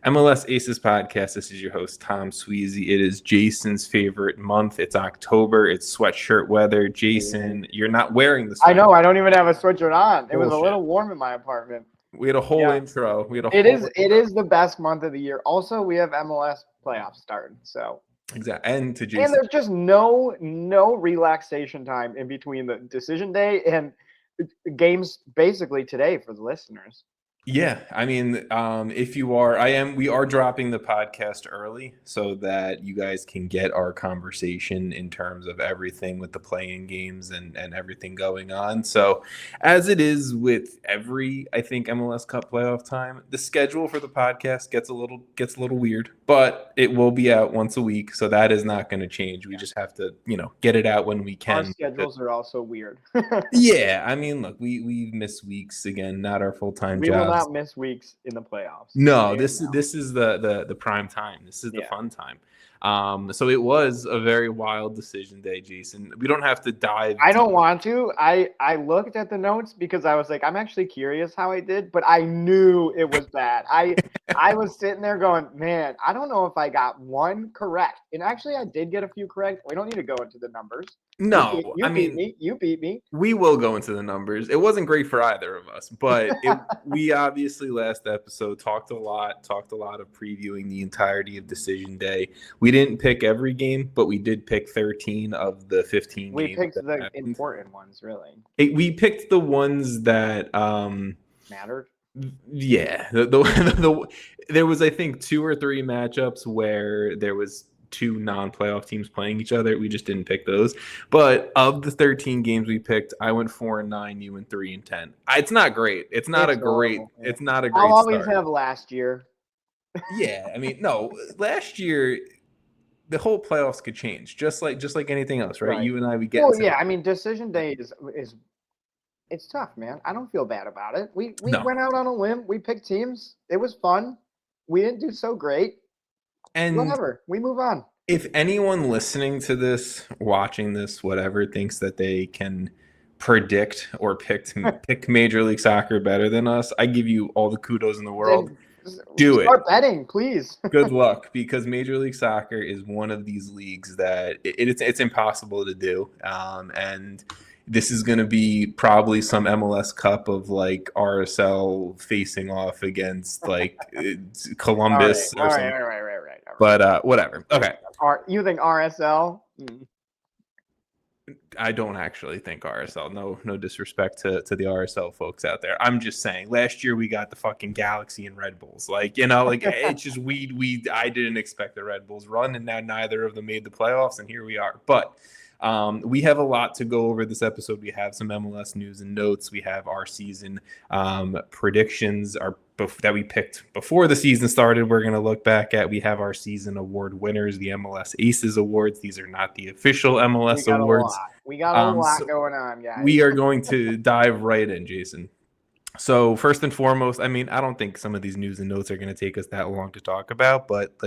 MLS Aces Podcast. This is your host, Tom Sweezy. It is Jason's favorite month. It's October. It's sweatshirt weather. Jason, you're not wearing the I sweatshirt. know. I don't even have a sweatshirt on. It was a Bullshit. little warm in my apartment. We had a whole intro. It is the best month of the year. Also, we have MLS playoffs starting. So exactly. And to Jason. And there's just no relaxation time in between the decision day and games basically today for the listeners. Yeah, I mean, if you are, we are dropping the podcast early so that you guys can get our conversation in terms of everything with the play-in games and everything going on. So as it is with every, I think, MLS Cup playoff time, the schedule for the podcast gets a little weird, but it will be out once a week. So that is not going to change. We just have to, get it out when we can. Our schedules are also weird. Yeah, I mean, look, we miss weeks again, not our full-time jobs. We will not miss weeks in the playoffs. No, this is the prime time. This is the fun time. So it was a very wild decision day, Jason. We don't have to dive. I don't want to. I looked at the notes because I was like, I'm actually curious how I did, but I knew it was bad. I was sitting there going, man, I don't know if I got one correct. And actually, I did get a few correct. We don't need to go into the numbers. No, you beat me. We will go into the numbers. It wasn't great for either of us, but we obviously last episode talked a lot of previewing the entirety of decision day. We didn't pick every game, but we did pick 13 of the 15 games. We picked the important ones, really. We picked the ones that mattered. Yeah, there was, I think, 2 or 3 matchups where there was 2 non-playoff teams playing each other. We just didn't pick those. But of the 13 games we picked, I went 4-9, you went 3-10. It's not great. It's not a great I'll always start. Have last year. Yeah, I mean, no, last year the whole playoffs could change, just like anything else, right? You and I, we get. Well, yeah, I mean, decision day is it's tough, man. I don't feel bad about it. We went out on a limb. We picked teams. It was fun. We didn't do so great. And whatever, we move on. If anyone listening to this, watching this, whatever, thinks that they can predict or pick Major League Soccer better than us, I give you all the kudos in the world. Do it. Start betting, please. Good luck, because Major League Soccer is one of these leagues that it's impossible to do. And this is going to be probably some MLS Cup of like RSL facing off against like Columbus or something. All right. But whatever. Okay. You think RSL? I don't actually think RSL. No disrespect to the RSL folks out there. I'm just saying. Last year we got the fucking Galaxy and Red Bulls. It's just I didn't expect the Red Bulls run, and now neither of them made the playoffs, and here we are. But we have a lot to go over this episode. We have some MLS news and notes. We have our season predictions that we picked before the season started. We're going to look back at. We have our season award winners, the MLS Aces Awards. These are not the official MLS awards. We got a lot going on, guys. We are going to dive right in, Jason. So first and foremost, I mean, I don't think some of these news and notes are going to take us that long to talk about, but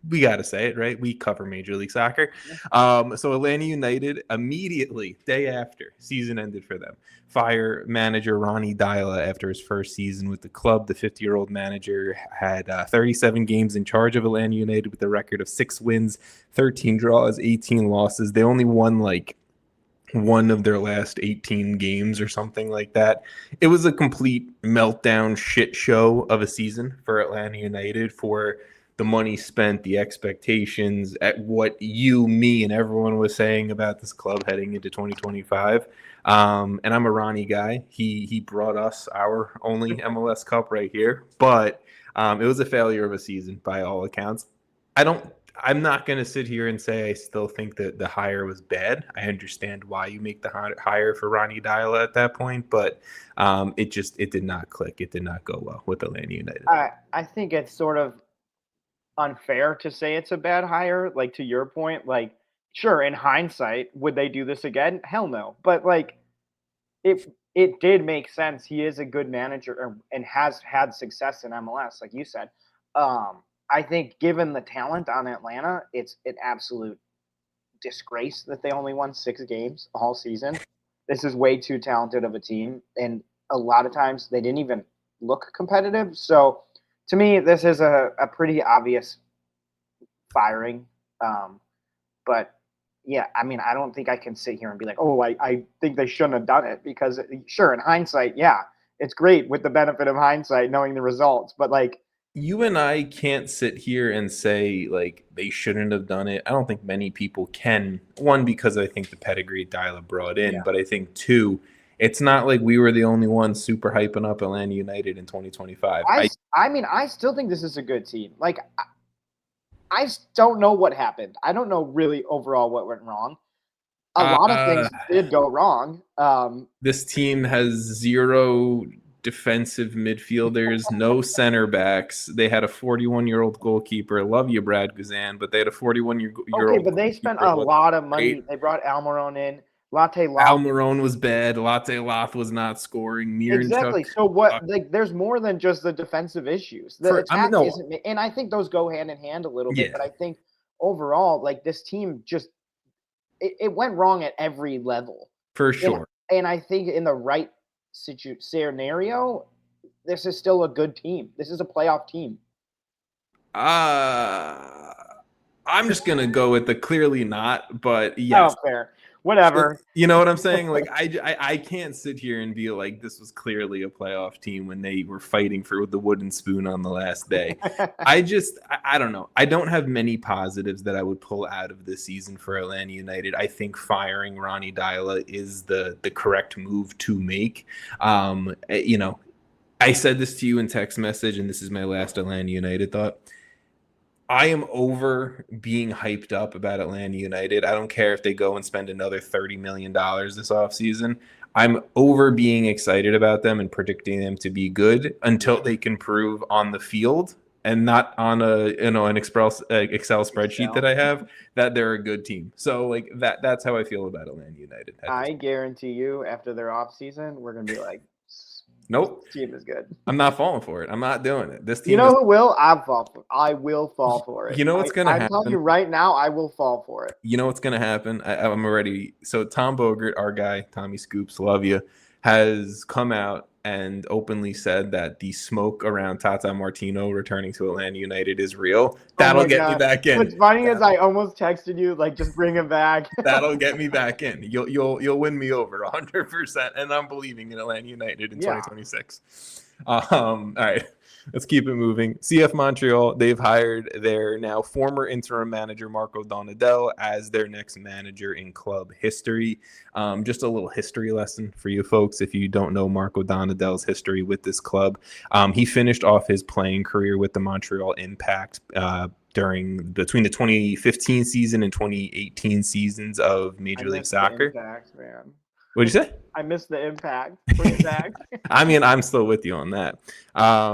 we got to say it, right? We cover Major League Soccer. So Atlanta United immediately, day after season ended for them, fire manager Ronny Deila after his first season with the club. The 50-year-old manager had 37 games in charge of Atlanta United with a record of 6 wins, 13 draws, 18 losses. They only won like one of their last 18 games or something like that. It was a complete meltdown shit show of a season for Atlanta United, for the money spent, the expectations, at what you, me, and everyone was saying about this club heading into 2025. And I'm a Ronny guy. He brought us our only MLS Cup right here, but it was a failure of a season by all accounts. I'm not going to sit here and say I still think that the hire was bad. I understand why you make the hire for Ronny Deila at that point, but it did not click. It did not go well with Atlanta United. I think it's sort of unfair to say it's a bad hire. Like, to your point, like, sure, in hindsight, would they do this again? Hell no. But like, if it did make sense, he is a good manager and has had success in MLS, like you said. I think given the talent on Atlanta, it's an absolute disgrace that they only won 6 games all season. This is way too talented of a team, and a lot of times they didn't even look competitive. So to me, this is a pretty obvious firing. But yeah, I mean, I don't think I can sit here and be like, oh, I think they shouldn't have done it because sure, in hindsight, yeah, it's great with the benefit of hindsight knowing the results. But like, You and I can't sit here and say like they shouldn't have done it. I don't think many people can. One, because I think the pedigree Deila brought in, yeah, but I think two, it's not like we were the only ones super hyping up Atlanta United in 2025. I mean, I still think this is a good team. Like, I don't know what happened. I don't know really overall what went wrong. A lot of things did go wrong. This team has zero defensive midfielders, no center backs. They had a 41-year-old goalkeeper. Love you, Brad Guzan, but they had a 41-year-old. Okay, but they spent a lot of money. They brought Almiron in. Latte Loth. Almiron was bad. Latte Loth was not scoring. Exactly. So what? Like, there's more than just the defensive issues. The attack isn't, and I think those go hand in hand a little bit. But I think overall, like this team just it went wrong at every level for sure. And I think in the right scenario, this is still a good team. This is a playoff team. I'm just gonna go with the clearly not, but yes. Oh, fair. Whatever. You know what I'm saying? Like I can't sit here and be like this was clearly a playoff team when they were fighting for the wooden spoon on the last day. I don't know. I don't have many positives that I would pull out of this season for Atlanta United. I think firing Ronny Deila is the correct move to make. You know, I said this to you in text message, and this is my last Atlanta United thought. I am over being hyped up about Atlanta United. I don't care if they go and spend another $30 million this offseason. I'm over being excited about them and predicting them to be good until they can prove on the field and not on an Excel spreadsheet that I have that they're a good team. So like that's how I feel about Atlanta United. I guarantee you, after their offseason, we're gonna be like, nope. This team is good. I'm not falling for it. I'm not doing it. This team. You know who will? I will fall for it. You know what's gonna happen? I'm telling you right now, I will fall for it. You know what's gonna happen? I'm already. So Tom Bogert, our guy, Tommy Scoops, love you, has come out and openly said that the smoke around Tata Martino returning to Atlanta United is real. That'll get me back in. What's funny is I almost texted you like, just bring him back. That'll get me back in. You'll win me over 100%, and I'm believing in Atlanta United in 2026. All right. Let's keep it moving. CF Montreal, they've hired their now former interim manager, Marco Donadel, as their next manager in club history. Just a little history lesson for you folks. If you don't know Marco Donadel's history with this club, he finished off his playing career with the Montreal Impact between the 2015 season and 2018 seasons of Major League Soccer. Impact, man. What'd you say? I missed the impact. I mean, I'm still with you on that.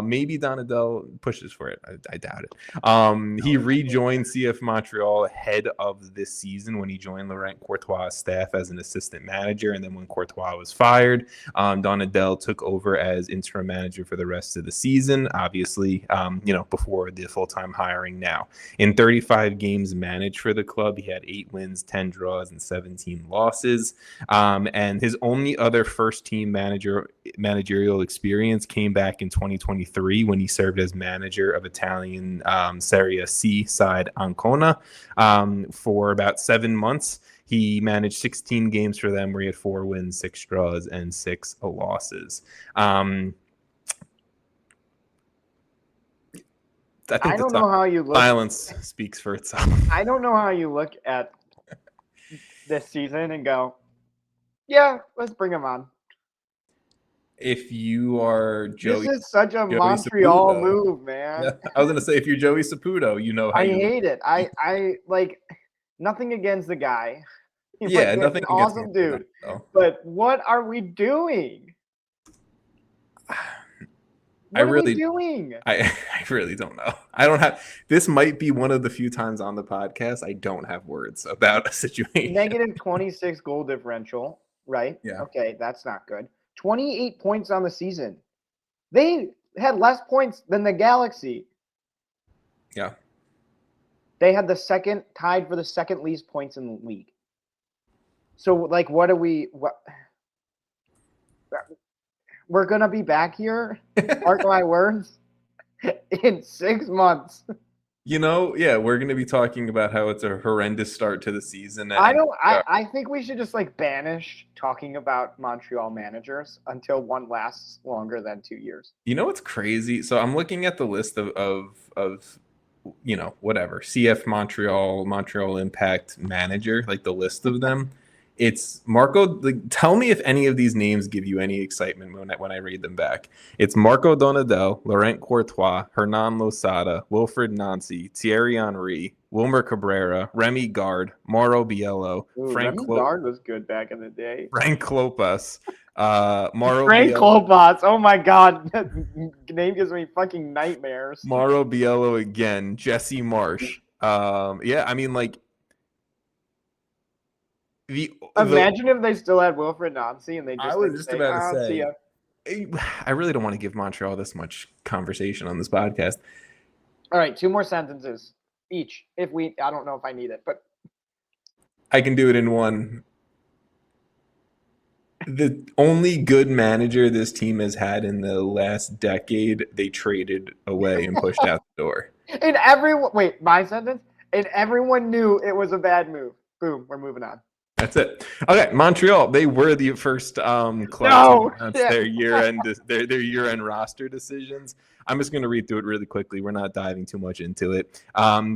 Maybe Donadel pushes for it. I doubt it. He rejoined CF Montreal ahead of this season when he joined Laurent Courtois' staff as an assistant manager. And then when Courtois was fired, Donadel took over as interim manager for the rest of the season, obviously, before the full-time hiring now. In 35 games managed for the club, he had 8 wins, 10 draws, and 17 losses. And his only other first-team managerial experience came back in 2023 when he served as manager of Italian Serie C side Ancona for about 7 months. He managed 16 games for them where he had 4 wins, 6 draws, and 6 losses. I don't know how you look. Silence speaks for itself. I don't know how you look at this season and go, yeah, let's bring him on. If you are Joey, this is such a Montreal move, man. Yeah, I was gonna say if you're Joey Saputo, you know how I hate it. I like nothing against the guy. He's nothing. An awesome dude. But what are we doing? What are we doing? I really don't know. I don't have. This might be one of the few times on the podcast I don't have words about a situation. Negative 26 goal differential. Right? Yeah. Okay, that's not good. 28 points on the season. They had less points than the Galaxy. Yeah. They had tied for the second least points in the league. So, like, what? We're going to be back here? Mark my words. in 6 months. Yeah, we're going to be talking about how it's a horrendous start to the season. I think we should just banish talking about Montreal managers until one lasts longer than 2 years. You know what's crazy? So I'm looking at the list of whatever CF Montreal Impact manager, like the list of them. It's Marco. Tell me if any of these names give you any excitement when I read them back. It's Marco Donadel, Laurent Courtois, Hernan Losada, Wilfred Nancy, Thierry Henry, Wilmer Cabrera, Remy Gard, Mauro Biello, Ooh, Remy Gard was good back in the day. Frank Klopas, Mauro Frank Biello. Klopas. Oh my God, that name gives me fucking nightmares. Mauro Biello again, Jesse Marsh. Yeah, I mean, like imagine if they still had Wilfred Nancy and they just I was just about to see say, ya. I really don't want to give Montreal this much conversation on this podcast. All right, 2 more sentences each. I don't know if I need it, but I can do it in one. The only good manager this team has had in the last decade, they traded away and pushed out the door. My sentence. And everyone knew it was a bad move. Boom, we're moving on. That's it. Okay, Montreal. They were the first club to announce their year-end roster decisions. I'm just going to read through it really quickly. We're not diving too much into it.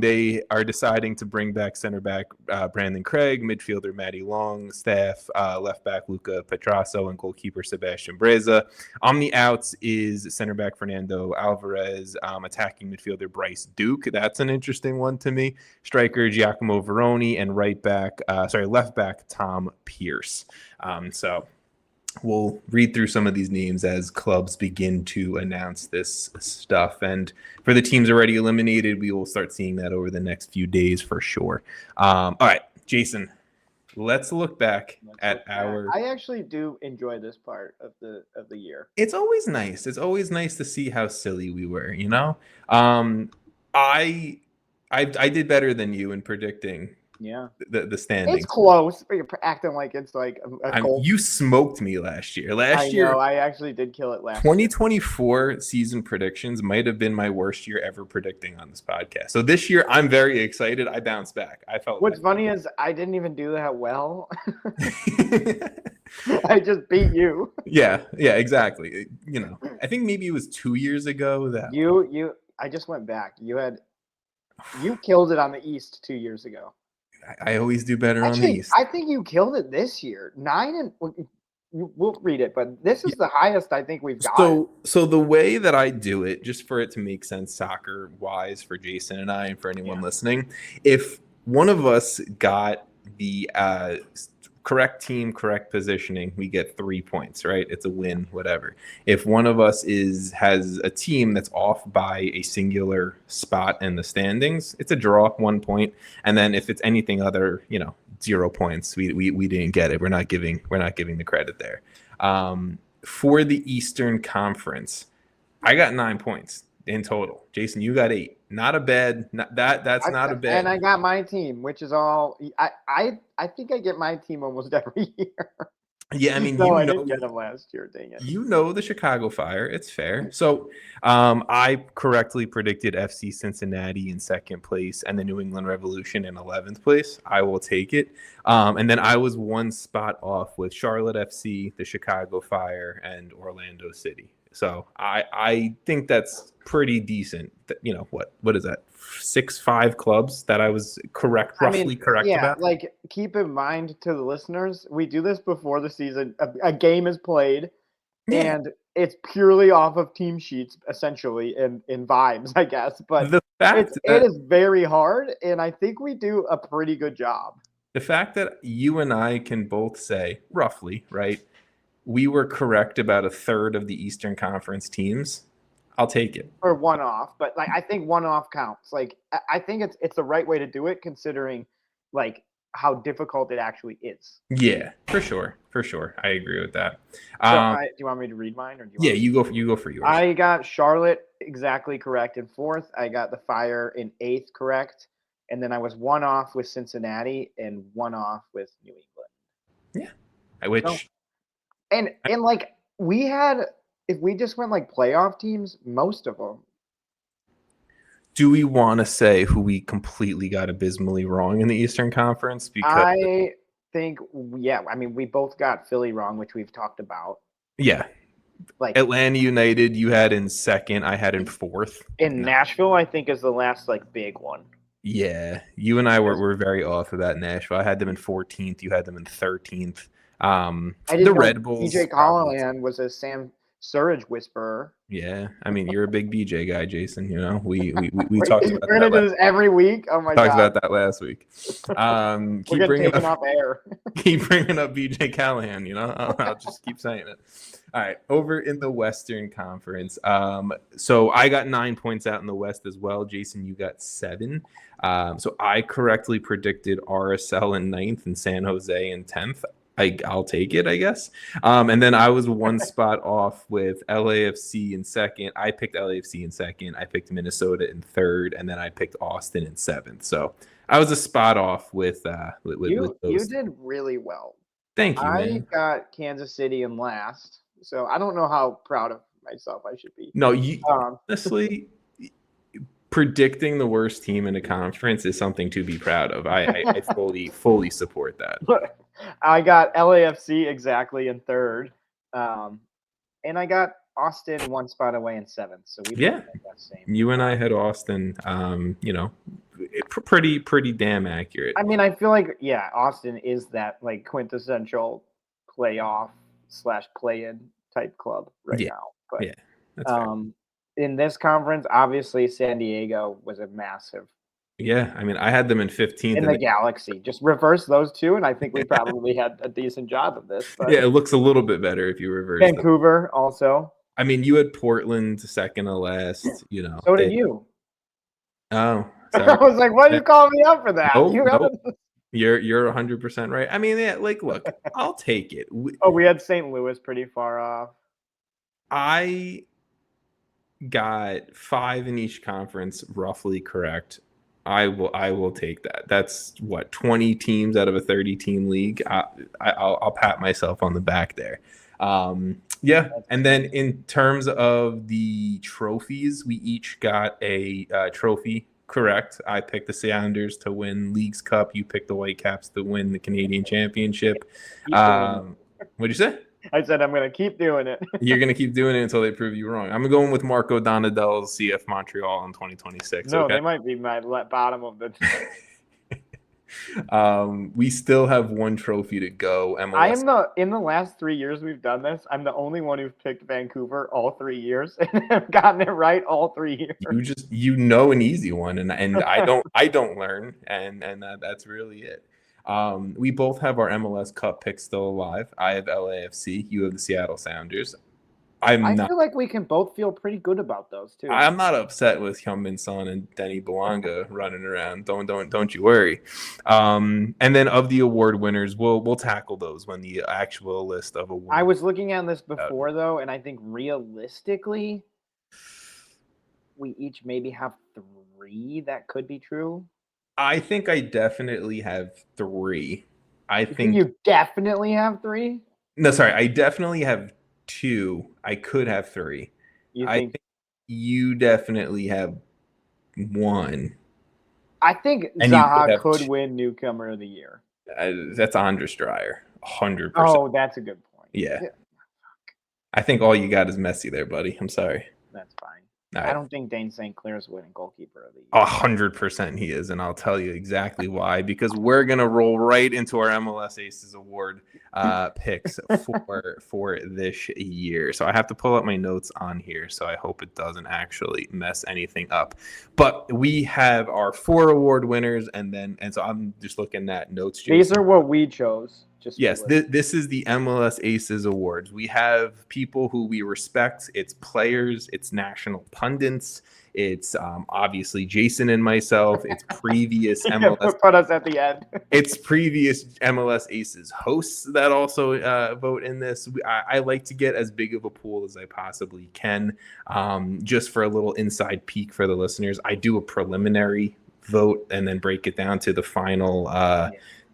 They are deciding to bring back center back Brandon Craig, midfielder Matty Long, staff left back Luca Petrasso, and goalkeeper Sebastian Breza. On the outs is center back Fernando Alvarez, attacking midfielder Bryce Duke. That's an interesting one to me. Striker Giacomo Veroni, and left back Tom Pierce. So we'll read through some of these names as clubs begin to announce this stuff. And for the teams already eliminated, we will start seeing that over the next few days for sure. All right, Jason, let's look back at our. I actually do enjoy this part of the year. It's always nice. It's always nice to see how silly we were. I did better than you in predicting. Yeah, the standings. It's close, but you're acting like it's like a goal. You smoked me last year. I actually did kill it last 2024 season predictions might have been my worst year ever predicting on this podcast. So this year, I'm very excited. I bounced back. What's funny is I didn't even do that well. I just beat you. Yeah, exactly. I think maybe it was 2 years ago that I just went back. You killed it on the East 2 years ago. I always do better on the East. I think you killed it this year. 9 and we'll read it, but this is the highest I think we've got. So the way that I do it, just for it to make sense soccer wise for Jason and I and for anyone listening, if one of us got the correct team, correct positioning, we get 3 points, right? It's a win, whatever. If one of us has a team that's off by a singular spot in the standings, it's a draw, 1 point. And then if it's anything other, 0 points, we didn't get it. We're not giving the credit there. For the Eastern Conference, I got 9 points in total. Jason, you got 8. Not a bad. That's not a bad. And I got my team, which is all. I think I get my team almost every year. Yeah, I mean, I didn't get them last year. Dang it. The Chicago Fire. It's fair. So, I correctly predicted FC Cincinnati in 2nd place and the New England Revolution in 11th place. I will take it. And then I was 1 spot off with Charlotte FC, the Chicago Fire, and Orlando City. So I think that's pretty decent. What is that? 6-5 clubs that I was roughly correct about. Like keep in mind to the listeners, we do this before the season. A game is played, and it's purely off of team sheets, essentially, in vibes, I guess. But it is very hard, and I think we do a pretty good job. The fact that you and I can both say roughly, right? We were correct about 1/3 of the Eastern Conference teams. I'll take it. Or one off, but I think one off counts. I think it's the right way to do it, considering how difficult it actually is. Yeah, for sure. I agree with that. Do you want me to read mine, or do you? You go for yours. I got Charlotte exactly correct in 4th. I got the Fire in 8th correct, and then I was 1 off with Cincinnati and 1 off with New England. Yeah, And we had, if we just went playoff teams, most of them Do we want to say who we completely got abysmally wrong in the Eastern Conference? Because I think, yeah, I mean, we both got Philly wrong, which we've talked about. yeah, Like Atlanta United, you had in second, I had in fourth. in No. Nashville, I think is the last like big one. Yeah, you and I were very off about Nashville. I had them in 14th. You had them in 13th. I The didn't know Red Bulls BJ probably. Callahan was a Sam Surridge whisperer. Yeah, I mean you're a big BJ guy, Jason. You know we We're talked about gonna that. do this every week. Oh my Talked god, about that last week. we're Keep getting bringing taken up off air. keep bringing up BJ Callahan. You know I'll just keep saying it. All right, over in the Western Conference. So I got 9 points out in the West as well. Jason, you got 7. So I correctly predicted RSL in 9th and San Jose in 10th. I'll take it, I guess. And then I was one spot off with LAFC in second. I picked LAFC in second. I picked Minnesota in third, and then I picked Austin in 7th. So I was a spot off with You those. did really well. Thank you, I man. got Kansas City in last, so I don't know how proud of myself I should be. No, you Um, honestly predicting the worst team in a conference is something to be proud of. I fully support that. I got LAFC exactly in third, and I got Austin one spot away in 7th. So we both Yeah, had that same. you and I had Austin. Pretty damn accurate. I mean, I feel like Austin is that like quintessential playoff / play-in type club right Yeah, now. But yeah, that's fair. in this conference, obviously San Diego was a massive Yeah, I mean, I had them in 15th. in the Galaxy. Just reverse those two, and I think we probably had a decent job of this. But Yeah, it looks a little bit better if you reverse them. Vancouver also. I mean, you had Portland second to last. So did you. Oh, I sorry. was like, "Why are you calling me out for that?" Nope. You're 100% right. I mean, yeah, like, look, I'll take it. We had St. Louis pretty far off. I got 5 in each conference, roughly correct. I will take that. That's what 20 teams out of a 30-team league. I'll pat myself on the back there. Yeah, and then in terms of the trophies, we each got a trophy correct. I picked the Sounders to win Leagues Cup. You picked the Whitecaps to win the Canadian Championship. What'd you say? I said I'm going to keep doing it. You're going to keep doing it until they prove you wrong. I'm going with Marco Donadel's CF Montreal in 2026. No, okay? they might be my bottom of the. We still have one trophy to go. MLS. I am in the last 3 years we've done this, I'm the only one who's picked Vancouver all 3 years and have gotten it right all 3 years. An easy one, and I don't learn, and that's really it. We both have our MLS Cup picks still alive. I have LAFC. You have the Seattle Sounders. I feel like we can both feel pretty good about those too. I'm not upset with Hyun-Min Son and Denny Bouanga running around. Don't you worry. And then of the award winners, we'll tackle those when the actual list of awards. I was looking at this before though, and I think realistically, we each maybe have 3 that could be true. I think I definitely have 3. I think you definitely have 3. No, sorry, I definitely have 2. I could have 3. I think you definitely have 1. I think Zaha could win Newcomer of the Year. That's Andres Dreyer, 100%. Oh, that's a good point. Yeah. I think all you got is Messi there, buddy. I'm sorry. That's fine. Right. I don't think Dane St. Clair's winning goalkeeper of the year. 100% he is, and I'll tell you exactly why. Because we're gonna roll right into our MLS Aces Award picks for this year. So I have to pull up my notes on here. So I hope it doesn't actually mess anything up. But we have our 4 award winners, and so I'm just looking at notes. Jason. These are what we chose. Yes, this is the MLS Aces Awards. We have people who we respect. It's players, it's national pundits, it's obviously Jason and myself. It's previous MLS. Put us at the end. It's previous MLS Aces hosts that also vote in this. I like to get as big of a pool as I possibly can, just for a little inside peek for the listeners. I do a preliminary vote and then break it down to the final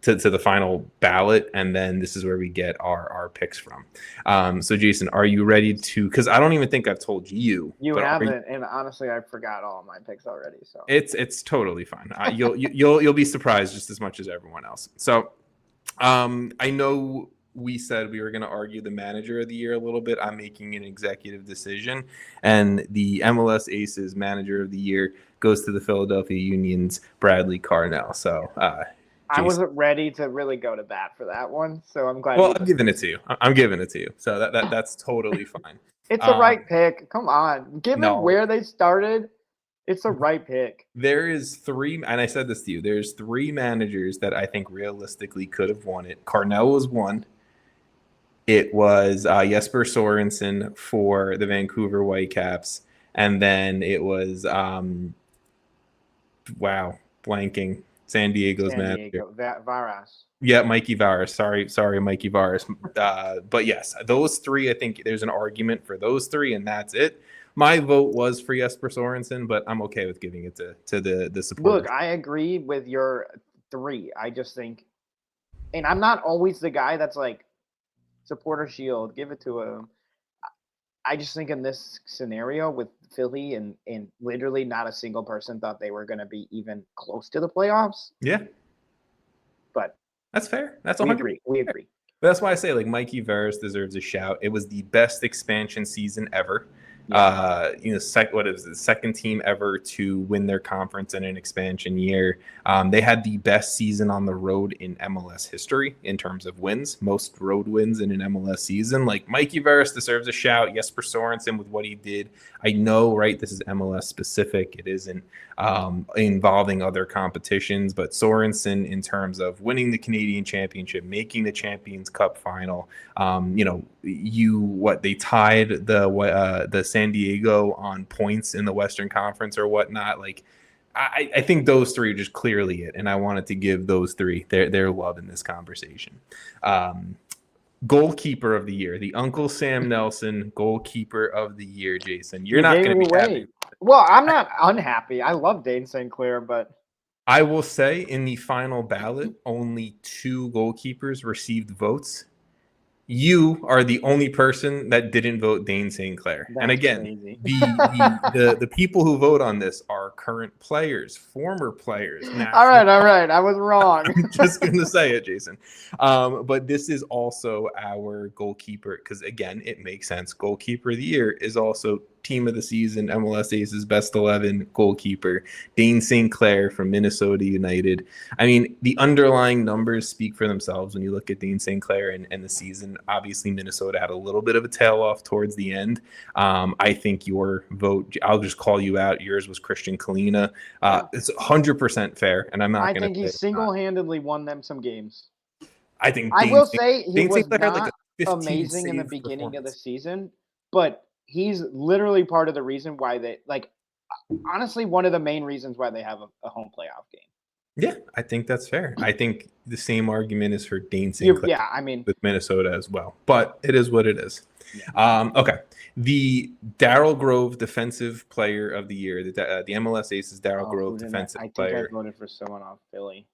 to the final ballot, and then this is where we get our picks from. So Jason, are you ready to? Because I don't even think I've told you. You but haven't, and honestly, I forgot all my picks already. So it's totally fine. You'll be surprised just as much as everyone else. So I know we said we were going to argue the manager of the year a little bit. I'm making an executive decision, and the MLS Aces manager of the year goes to the Philadelphia Union's Bradley Carnell. So I wasn't ready to really go to bat for that one, so I'm glad. Well, I'm giving it to you. I'm giving it to you. So that's totally fine. It's the right pick. Come on. Given where they started, it's the right pick. There is 3, and I said this to you, there's 3 managers that I think realistically could have won it. Carnell was one. It was Jesper Sorensen for the Vancouver Whitecaps. And then it was, blanking. San Diego's manager. Varas. Yeah, Mikey Varas. Sorry, Mikey Varas. But yes, those 3, I think there's an argument for those 3, and that's it. My vote was for Jesper Sorensen, but I'm okay with giving it to the supporters. Look, I agree with your 3. I just think, and I'm not always the guy that's like, supporter shield, give it to him. I just think in this scenario with Philly and literally not a single person thought they were going to be even close to the playoffs. Yeah. But that's fair. That's we agree. But that's why I say like Mikey Varas deserves a shout. It was the best expansion season ever. Yeah. The second team ever to win their conference in an expansion year. They had the best season on the road in MLS history in terms of wins, most road wins in an MLS season. Like Mikey Varas deserves a shout. Jesper Sorensen with what he did. I know, right? This is MLS specific. It isn't involving other competitions, but Sorensen in terms of winning the Canadian Championship, making the Champions Cup final. They tied the San Diego on points in the Western Conference or whatnot. Like, I think those 3 are just clearly it, and I wanted to give those 3 their love in this conversation. Goalkeeper of the year, the Uncle Sam Nelson goalkeeper of the year, Jason. You're not going to be happy. Well, I'm not unhappy. I love Dane St. Clair, but I will say in the final ballot, only 2 goalkeepers received votes. You are the only person that didn't vote Dane St. Clair. That's and again, crazy. the people who vote on this are current players, former players. All right. I was wrong. I'm just going to say it, Jason. But this is also our goalkeeper because, again, it makes sense. Goalkeeper of the year is also team of the season, MLS Aces best 11 goalkeeper, Dane St. Clair from Minnesota United. I mean, the underlying numbers speak for themselves when you look at Dane St. Clair and the season. Obviously, Minnesota had a little bit of a tail off towards the end. I think your vote, I'll just call you out. Yours was Christian Kalina. It's 100% fair, and I'm not going to. I think he single-handedly won them some games. I think I will say he was not like amazing in the beginning of the season, but he's literally part of the reason why they honestly, one of the main reasons why they have a home playoff game. Yeah, I think that's fair. I think the same argument is for Dane St. Clair. Yeah, I mean, with Minnesota as well, but it is what it is. Yeah. Okay, the Daryl Grove Defensive Player of the Year, the MLS Aces Daryl Grove Defensive Player. I think I voted for someone off Philly.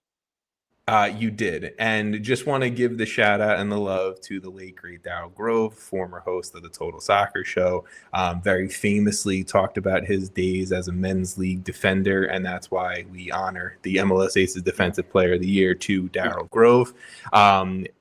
You did, and just want to give the shout out and the love to the late great Daryl Grove, former host of the Total Soccer Show. Very famously talked about his days as a men's league defender, and that's why we honor the MLS Aces Defensive Player of the Year to Daryl Grove.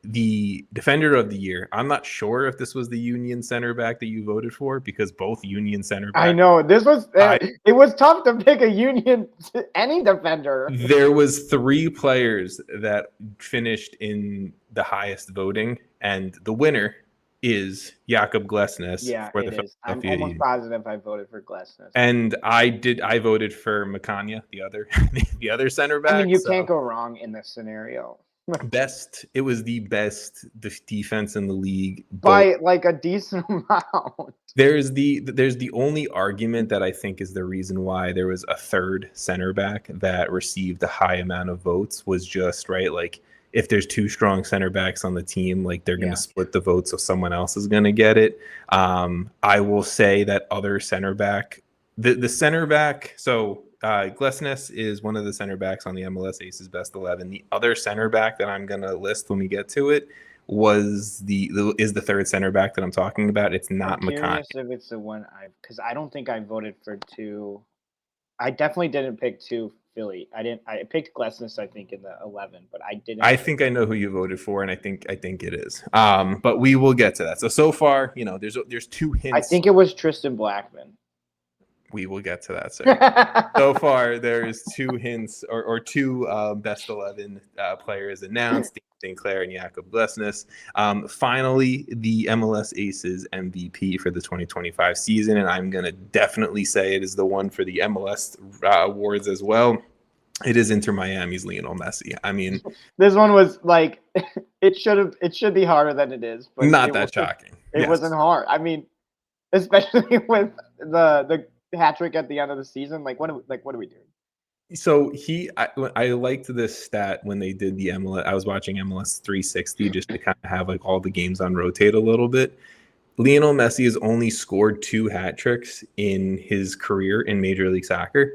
The Defender of the Year, I'm not sure if this was the Union center back that you voted for because both Union center backs. I know this was it was tough to pick a Union any defender. There was 3 players that finished in the highest voting, and the winner is Jakob Glesnes. Yeah, for it the is. I'm almost positive I voted for Glesnes. And I voted for Makanya, the other center back. I mean, you can't go wrong in this scenario. It was the best defense in the league by like a decent amount. There's the only argument that I think is the reason why there was a third center back that received a high amount of votes was just right. Like if there's 2 strong center backs on the team, like they're going to split the votes, so someone else is going to get it. I will say that other center back, the center back. So Glesnes is one of the center backs on the MLS Aces Best 11. The other center back that I'm gonna list when we get to it is the third center back that I'm talking about. It's not I'm McConaughey. curious if it's the one because I don't think I voted for 2. I definitely didn't pick 2 Philly. I picked Glesnes, I think, in the 11, but I didn't. I think I know who you voted for, and I think it is. But we will get to that. So far, there's 2 hints. I think it was Tristan Blackman. We will get to that, sir. So far, there's 2 hints or 2 best 11 players announced: St. Clair and Jakob Glesnes. Finally, the MLS Aces MVP for the 2025 season, and I'm gonna definitely say it is the one for the MLS awards as well. It is Inter Miami's Lionel Messi. I mean, this one was like it should be harder than it is, but not that shocking. It wasn't hard. I mean, especially with the hat trick at the end of the season. What are we doing? So I liked this stat when they did the MLS. I was watching MLS 360 just to kind of have all the games on rotate a little bit. Lionel Messi has only scored 2 hat tricks in his career in Major League Soccer.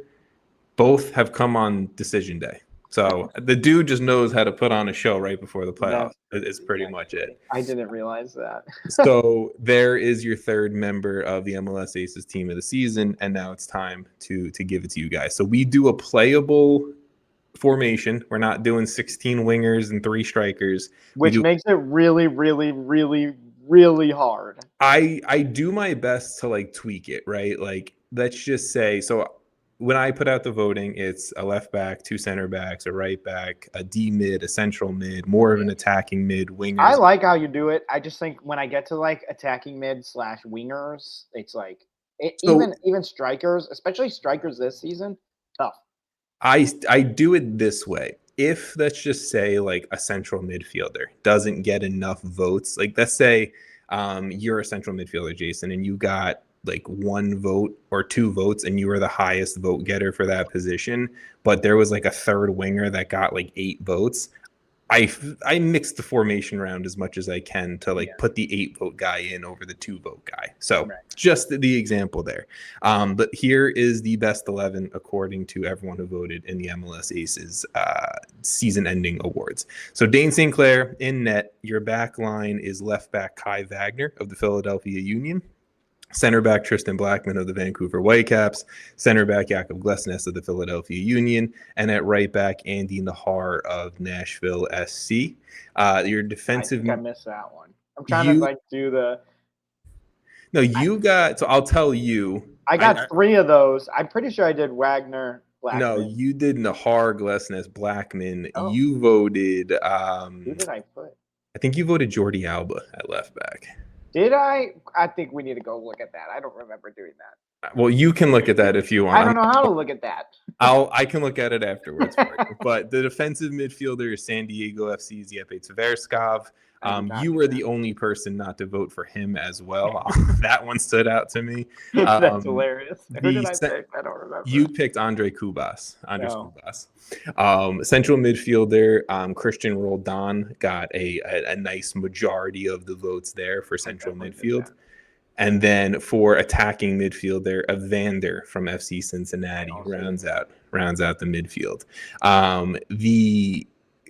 Both have come on decision day. So the dude just knows how to put on a show right before the playoffs. Is pretty much it. I didn't realize that. So there is your third member of the MLS Aces team of the season, and now it's time to give it to you guys. So we do a playable formation. We're not doing 16 wingers and 3 strikers, which makes it really, really, really, really hard. I do my best to tweak it, right? Let's just say so. When I put out the voting, it's a left back, 2 center backs, a right back, a D mid, a central mid, more of an attacking mid, wingers. I like how you do it. I just think when I get to attacking mid / wingers, it's even strikers, especially strikers this season, tough. I do it this way. If let's just say a central midfielder doesn't get enough votes, let's say you're a central midfielder, Jason, and you got 1 vote or 2 votes and you were the highest vote getter for that position, but there was a third winger that got 8 votes. I mix the formation around as much as I can to put the 8 vote guy in over the 2 vote guy. So just the example there. But here is the best 11 according to everyone who voted in the MLS Aces season ending awards. So Dane St. Clair in net. Your back line is left back Kai Wagner of the Philadelphia Union. Center back Tristan Blackman of the Vancouver Whitecaps, center back Jakob Glesnes of the Philadelphia Union, and at right back Andy Nahar of Nashville SC. Your defensive. I missed that one. I'm trying to do the. No, you got. So I'll tell you. I got 3 of those. I'm pretty sure I did Wagner. Blackman. No, you did Nahar, Glesnes, Blackman. Oh. You voted. Who did I put? I think you voted Jordi Alba at left back. Did I? I think we need to go look at that. I don't remember doing that. Well, you can look at that if you want. I don't know how to look at that. I can look at it afterwards for you. But the defensive midfielder is San Diego FC's Jeppe Tverskov. You were the only person not to vote for him as well. That one stood out to me. That's hilarious. Who did I pick? I don't remember. You picked Andre Kubas. Central midfielder Christian Roldan got a nice majority of the votes there for central midfield. And then for attacking midfielder, Evander from FC Cincinnati rounds out the midfield.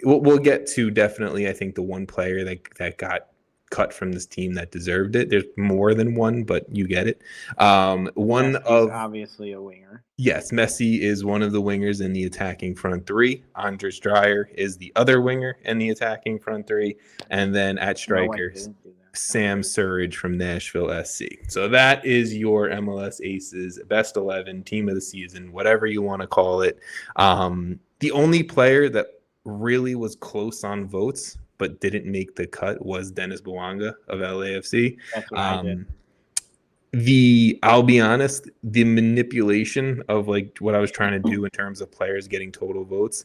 We'll get to definitely, I think, the one player that got cut from this team that deserved it. There's more than one, but you get it. Messi's obviously a winger. Yes, Messi is one of the wingers in the attacking front 3. Andres Dreyer is the other winger in the attacking front 3. And then at strikers, Sam Surridge from Nashville SC. So that is your MLS Aces best 11 team of the season, whatever you want to call it. The only player that really was close on votes but didn't make the cut was Dennis Bouanga of LAFC. That's what I did. I'll be honest, the manipulation of what I was trying to do in terms of players getting total votes,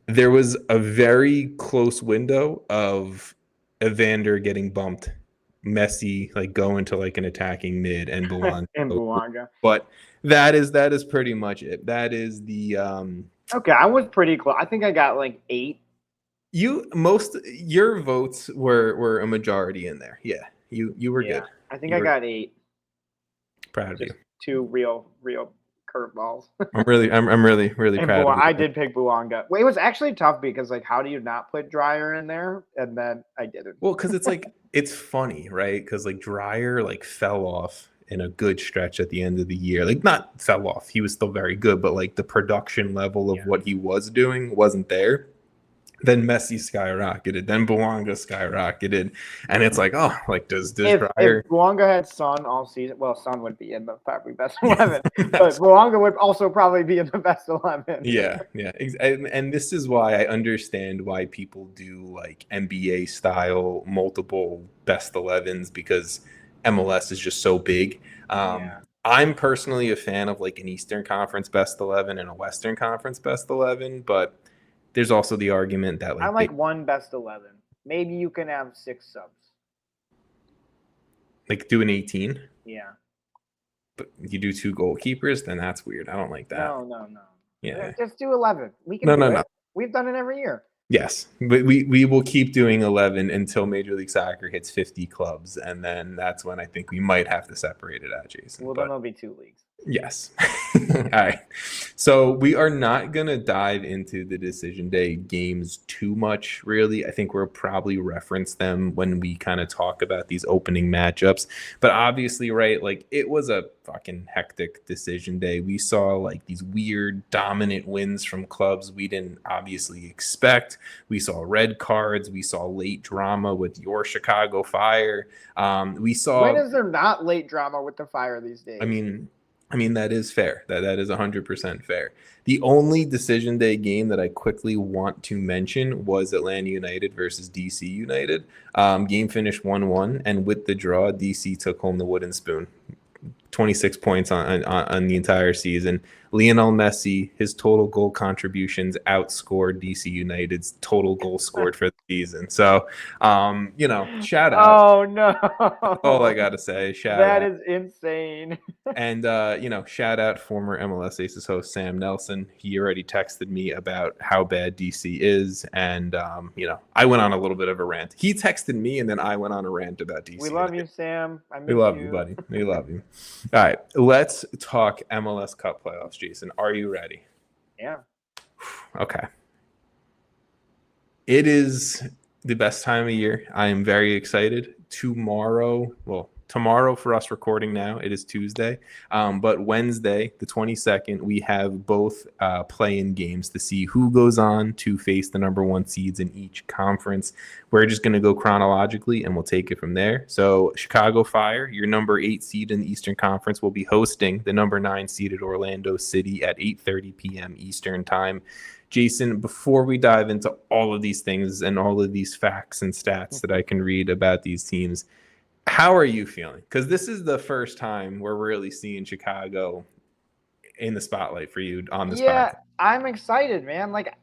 there was a very close window of Evander getting bumped, Messi going to an attacking mid, and Bouanga. And Bouanga. But that is pretty much it. That is the Okay, I was pretty close. I think I got 8. Your votes were a majority in there. Yeah, you were good. I think I got 8. Proud of you. 2 real curveballs. I'm really And proud of you. I did pick Buanga. Well, it was actually tough because like, how do you not put Dryer in there? And then I didn't. Well, because it's like it's funny, right? Because like Dryer like fell off in a good stretch at the end of the year. Like not fell off, he was still very good, but like the production level of what he was doing wasn't there. Then Messi skyrocketed, then Buanga skyrocketed, and it's like, oh, like does Dryer? If Buanga had Son all season, well, Son would be in the probably best 11, but Buanga would also probably be in the best 11. Yeah. And this is why I understand why people do like NBA style multiple best 11s, because MLS is just so big. I'm personally a fan of like an Eastern Conference best 11 and a Western Conference best 11, but there's also the argument that like I like one best 11. Maybe you can have 6 subs. Like do an 18. Yeah. But you do 2 goalkeepers, then that's weird. I don't like that. No. Yeah. Just do 11. We can do it. We've done it every year. Yes, but we will keep doing 11 until Major League Soccer hits 50 clubs, and then that's when I think we might have to separate it out, Jason. Well, then there'll be 2 leagues. Yes. All right. So we are not going to dive into the decision day games too much, really. I think we'll probably reference them when we kind of talk about these opening matchups. But obviously, right, like it was a fucking hectic decision day. We saw like these weird dominant wins from clubs we didn't obviously expect. We saw red cards. We saw late drama with your Chicago Fire. We saw. When is there not late drama with the Fire these days? I mean, that is fair. That is 100% fair. The only decision day game that I quickly want to mention was Atlanta United versus DC United. Game finished 1-1, and with the draw, DC took home the wooden spoon. 26 points on the entire season. Lionel Messi, his total goal contributions outscored DC United's total goal scored for the season. So, shout out. Oh, no. That's all I got to say. Shout out. That is insane. And, shout out former MLS Aces host Sam Nelson. He already texted me about how bad DC is. And, I went on a little bit of a rant. He texted me, and then I went on a rant about DC. We love you, Sam. We love you, buddy. We love you. All right, let's talk MLS Cup playoffs, Jason. Are you ready? Yeah. Okay. It is the best time of year. I am very excited. Tomorrow for us recording now, it is Tuesday. But Wednesday, the 22nd, we have both play-in games to see who goes on to face the number 1 seeds in each conference. We're just going to go chronologically, and we'll take it from there. So Chicago Fire, your number 8 seed in the Eastern Conference, will be hosting the number 9 seeded Orlando City at 8:30 p.m. Eastern Time. Jason, before we dive into all of these things and all of these facts and stats that I can read about these teams, how are you feeling? Because this is the first time we're really seeing Chicago in the spotlight for you on this podcast. Yeah, I'm excited, man. Like,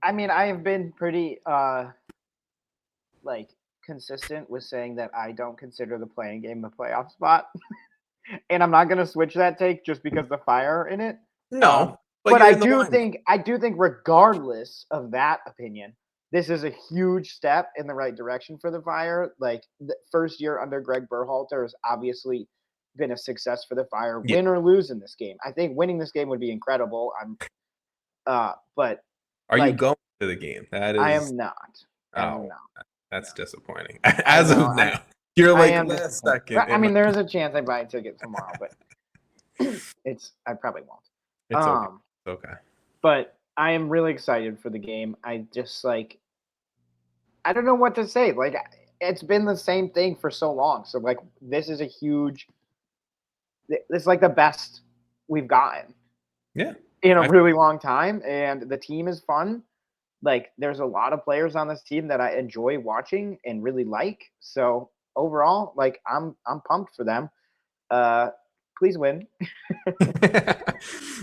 I mean, I have been pretty consistent with saying that I don't consider the playing game the playoff spot. And I'm not going to switch that take just because the Fire are in it. No. But I do think regardless of that opinion, this is a huge step in the right direction for the Fire. Like, the first year under Greg Berhalter has obviously been a success for the Fire. Yeah. Win or lose in this game. I think winning this game would be incredible. But are you going to the game? That is, I am not. That's disappointing. As of now, you're like last second. I mean, there's a chance I buy a ticket tomorrow, but I probably won't. It's okay. Okay. But I am really excited for the game. I just I don't know what to say. Like, it's been the same thing for so long. So this is it's like the best we've gotten. Yeah. In a really long time. And the team is fun. Like, there's a lot of players on this team that I enjoy watching and really like. So overall, I'm pumped for them. Please win.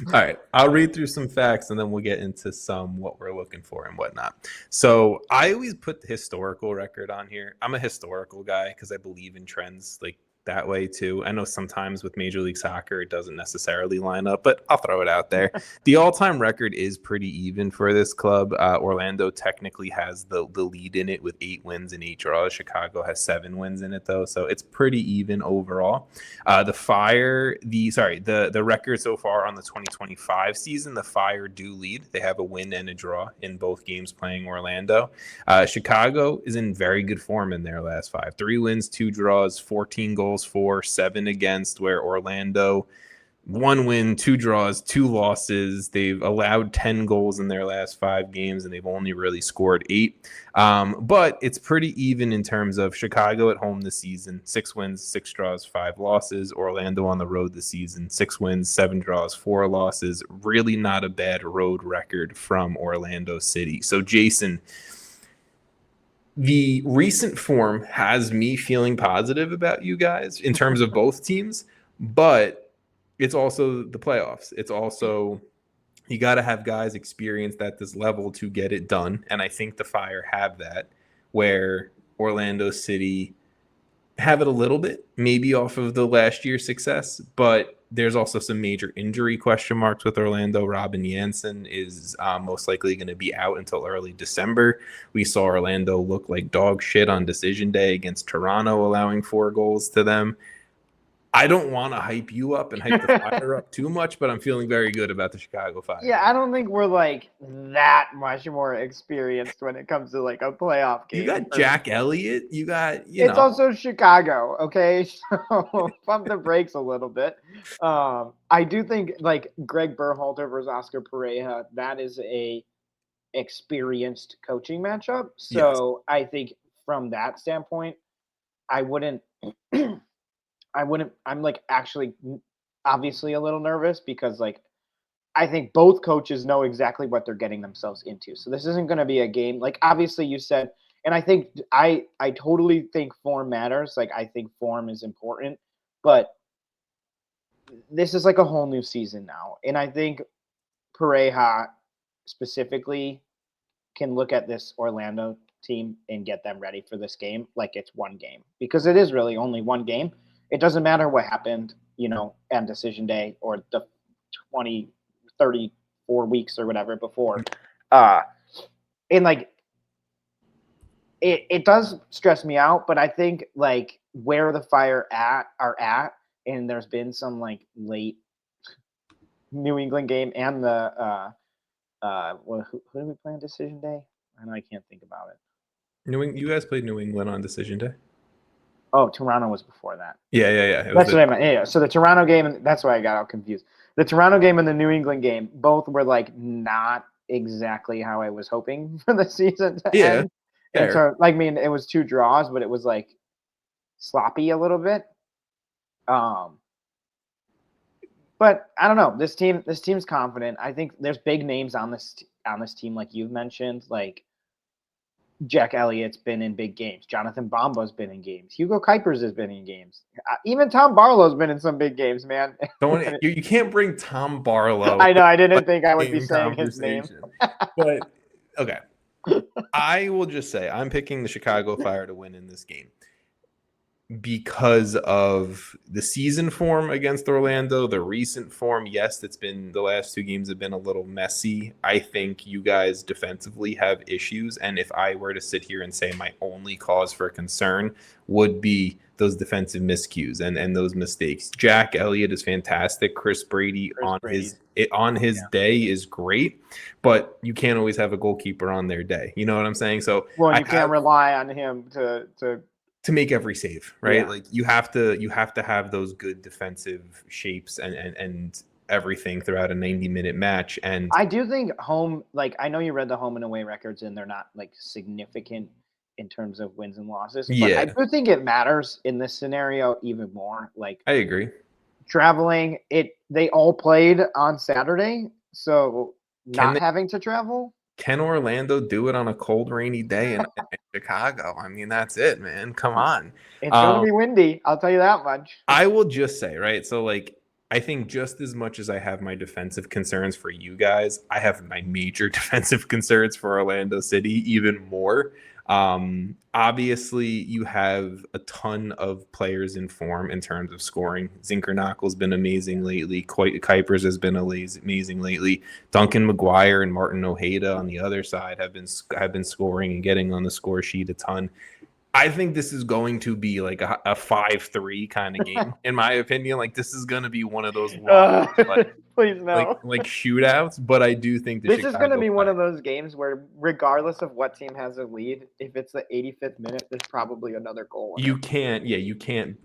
All right. I'll read through some facts and then we'll get into what we're looking for and whatnot. So I always put the historical record on here. I'm a historical guy because I believe in trends. Like, that way too. I know sometimes with Major League Soccer, it doesn't necessarily line up, but I'll throw it out there. The all-time record is pretty even for this club. Orlando technically has the lead in it with 8 wins and 8 draws. Chicago has 7 wins in it though, so it's pretty even overall. The record so far on the 2025 season, the Fire do lead. They have a win and a draw in both games playing Orlando. Chicago is in very good form in their last 5. 3 wins, 2 draws, 14 goals for, 7 against, where Orlando 1 win, 2 draws, 2 losses. They've allowed 10 goals in their last 5 games, and they've only really scored 8. But it's pretty even in terms of Chicago at home this season, 6 wins, 6 draws, 5 losses. Orlando on the road this season, 6 wins, 7 draws, 4 losses. Really not a bad road record from Orlando City. So, Jason, the recent form has me feeling positive about you guys in terms of both teams, but it's also the playoffs. It's also, you got to have guys experienced at this level to get it done. And I think the Fire have that, where Orlando City have it a little bit, maybe off of the last year's success, but there's also some major injury question marks with Orlando. Robin Jansen is most likely going to be out until early December. We saw Orlando look like dog shit on decision day against Toronto, allowing 4 goals to them. I don't want to hype you up and hype the Fire up too much, but I'm feeling very good about the Chicago Fire. Yeah, I don't think we're like that much more experienced when it comes to like a playoff game. You got Jack Elliott. You got, it's also Chicago, okay? So pump the brakes a little bit. I do think like Greg Berhalter versus Oscar Pereira, that is a experienced coaching matchup. So yes. I think from that standpoint, I wouldn't. I'm like actually obviously a little nervous because like I think both coaches know exactly what they're getting themselves into. So this isn't going to be a game like obviously you said, and I think I totally think form matters. Like I think form is important, but this is like a whole new season now. And I think Pareja specifically can look at this Orlando team and get them ready for this game like it's one game, because it is really only one game. It doesn't matter what happened, on decision day or the 20, 34 weeks or whatever before. And like, it does stress me out, but I think like where the Fire are at, and there's been some like late New England game and the who did we play on decision day? I know I can't think about it. You guys played New England on decision day? Oh, Toronto was before that. Yeah. That's what I meant. Yeah. So the Toronto game, and that's why I got all confused. The Toronto game and the New England game, both were like not exactly how I was hoping for the season to end. And so, like, I mean, it was 2 draws, but it was like sloppy a little bit. But I don't know. This team's confident. I think there's big names on this team, like you've mentioned, like Jack Elliott's been in big games. Jonathan Bomba's been in games. Hugo Kuipers has been in games. Even Tom Barlow's been in some big games, man. You can't bring Tom Barlow. I know. I didn't think I would be saying his name. But, okay. I will just say I'm picking the Chicago Fire to win in this game because of the season form against Orlando, the recent form. Yes, it's been the last 2 games have been a little messy. I think you guys defensively have issues, and if I were to sit here and say my only cause for concern would be those defensive miscues and those mistakes. Jack Elliott is fantastic. Chris Brady on his day is great, but you can't always have a goalkeeper on their day. You know what I'm saying? So you can't rely on him to make every save, right? Yeah. Like you have to have those good defensive shapes and everything throughout a 90-minute match. And I do think home, like I know you read the home and away records and they're not like significant in terms of wins and losses, but I do think it matters in this scenario even more. Like I agree. Traveling, they all played on Saturday, so having to travel. Can Orlando do it on a cold, rainy day in Chicago? I mean, that's it, man. Come on. It's going to be windy. I'll tell you that much. I will just say, right? So, like, I think just as much as I have my defensive concerns for you guys, I have my major defensive concerns for Orlando City even more. Obviously, you have a ton of players in form in terms of scoring. Zinkernackel's been amazing lately. Kuipers has been amazing lately. Duncan McGuire and Martin Ojeda on the other side have been scoring and getting on the score sheet a ton. I think this is going to be like a 5-3 kind of game, in my opinion. Like, this is going to be one of those long, please no. like shootouts. But I do think this is going to be one of those games where, regardless of what team has a lead, if it's the 85th minute, there's probably another goal. You can't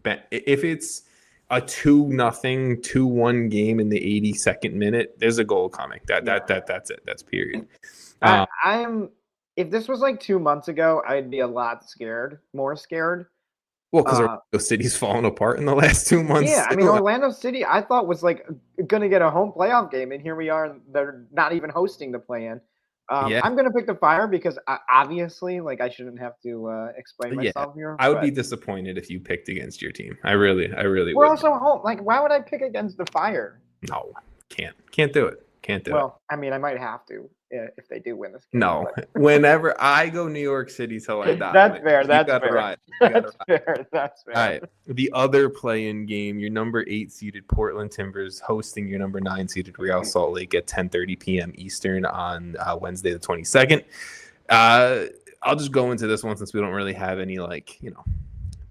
bet if it's a 2-0, 2-1 game in the 82nd minute. There's a goal coming. That's it. That's period. If this was like 2 months ago, I'd be a lot more scared. Well, because Orlando City's fallen apart in the last 2 months. Yeah, I mean, Orlando City, I thought was like going to get a home playoff game, and here we are. They're not even hosting the play-in. I'm going to pick the Fire because obviously, like, I shouldn't have to explain myself here. I would be disappointed if you picked against your team. I really would. We're also home. Like, why would I pick against the Fire? No, can't do it. Well, I mean, I might have to if they do win this game. No, whenever I go New York City till I die. That's fair. That's fair. That's fair. All right. The other play-in game, your number 8 seeded Portland Timbers hosting your number 9 seeded Real Salt Lake at 10:30 p.m. Eastern on Wednesday the 22nd. I'll just go into this one since we don't really have any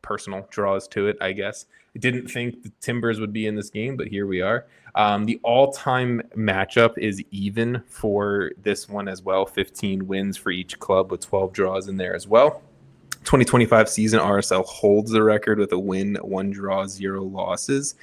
personal draws to it, I guess. I didn't think the Timbers would be in this game, but here we are. The all-time matchup is even for this one as well. 15 wins for each club with 12 draws in there as well. 2025 season, RSL holds the record with a win, 1 draw, 0 losses.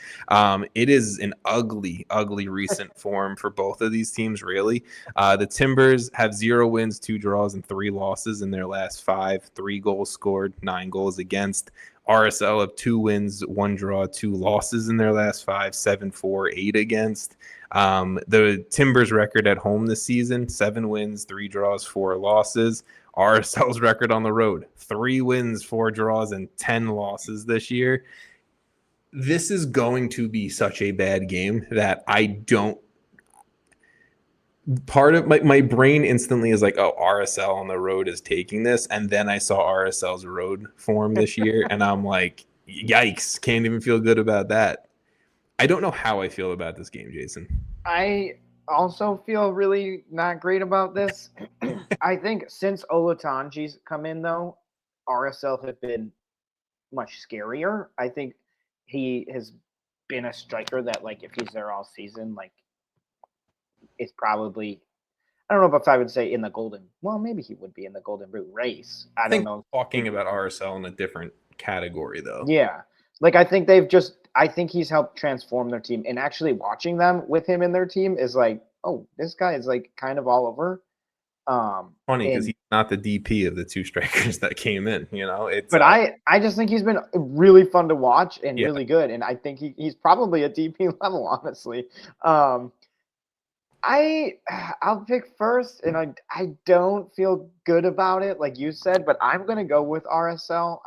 It is an ugly recent form for both of these teams, really. The Timbers have 0 wins, 2 draws, and 3 losses in their last 5. 3 goals scored, 9 goals against. RSL have 2 wins, 1 draw, 2 losses in their last 5, 7-4, 8 against. The Timbers record at home this season, 7 wins, 3 draws, 4 losses. RSL's record on the road, 3 wins, 4 draws, and 10 losses this year. This is going to be such a bad game that I don't. Part of my brain instantly is like, oh, RSL on the road is taking this. And then I saw RSL's road form this year, and I'm like, yikes, can't even feel good about that. I don't know how I feel about this game, Jason. I also feel really not great about this. I think since Olatunji's come in, though, RSL have been much scarier. I think he has been a striker that, like, if he's there all season, like, it's probably, I don't know if I would say maybe he would be in the Golden Boot race. I don't know. Talking about RSL in a different category, though. Yeah. Like, I think he's helped transform their team. And actually watching them with him in their team is like, oh, this guy is like kind of all over. Funny because he's not the DP of the 2 strikers that came in, But I just think he's been really fun to watch and really good. And I think he's probably a DP level, honestly. I'll pick first, and I don't feel good about it, like you said, but I'm gonna go with RSL.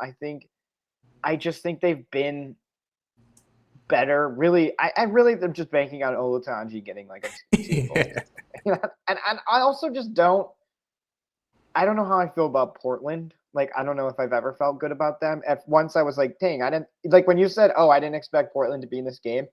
I just think they've been better. Really, I really am just banking on Olatunji getting like a 2 goals. and I also just don't. I don't know how I feel about Portland. Like, I don't know if I've ever felt good about them. At once I was like, dang, I didn't like when you said, oh, I didn't expect Portland to be in this game.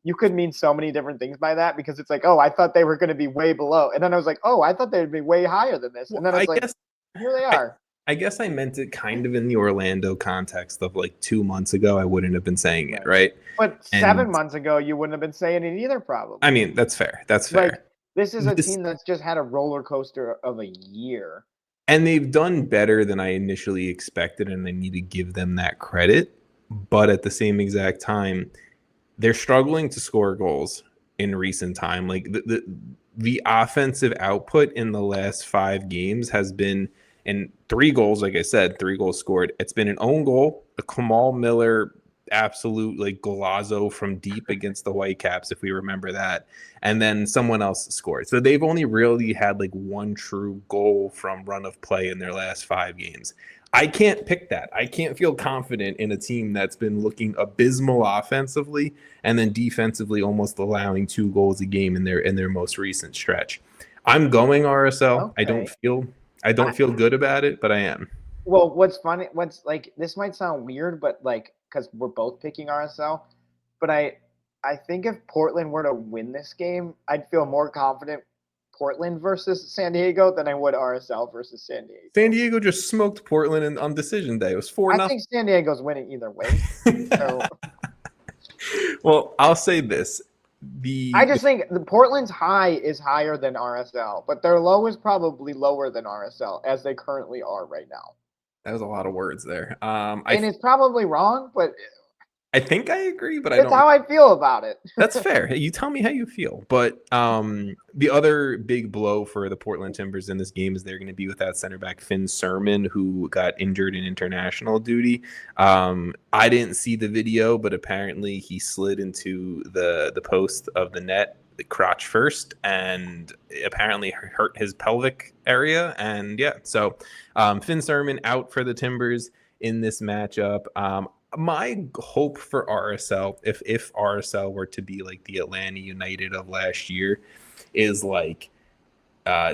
You could mean so many different things by that because it's like, oh, I thought they were going to be way below. And then I was like, oh, I thought they would be way higher than this. And then I was here they are. I guess I meant it kind of in the Orlando context of like 2 months ago. I wouldn't have been saying it, right? But 7 months ago, you wouldn't have been saying it either, probably. I mean, that's fair. That's fair. Like, this is a team that's just had a roller coaster of a year. And they've done better than I initially expected, and I need to give them that credit. But at the same exact time, they're struggling to score goals in recent time. Like the offensive output in the last 5 games has been in 3 goals. Like I said, 3 goals scored. It's been an own goal, a Kamal Miller absolute like golazo from deep against the Whitecaps, if we remember that, and then someone else scored. So they've only really had like 1 true goal from run of play in their last 5 games. I can't pick that. I can't feel confident in a team that's been looking abysmal offensively and then defensively almost allowing 2 goals a game in their most recent stretch. I'm going RSL. Okay. I don't feel good about it, but I am. Well, what's funny? What's like this might sound weird, but like because we're both picking RSL, but I think if Portland were to win this game, I'd feel more confident Portland versus San Diego than I would RSL versus San San Diego. Diego just smoked Portland on decision day. It was 4 I nothing. think San Diego's winning either way. So Well, I'll say this. I The just think the Portland's high is higher than RSL, but their low is probably lower than RSL as they currently are right now. That was a lot of words there. And it's probably wrong, but I think I agree, but I it's don't. how I feel about it. That's fair. Hey, you tell me how you feel. But the other big blow for the Portland Timbers in this game is they're going to be without center back Finn Sermon, who got injured in international duty. I didn't see the video, but apparently he slid into the post of the net, the crotch first, and apparently hurt his pelvic area. And yeah, so Finn Sermon out for the Timbers in this matchup. My hope for RSL, if RSL were to be like the Atlanta United of last year, is like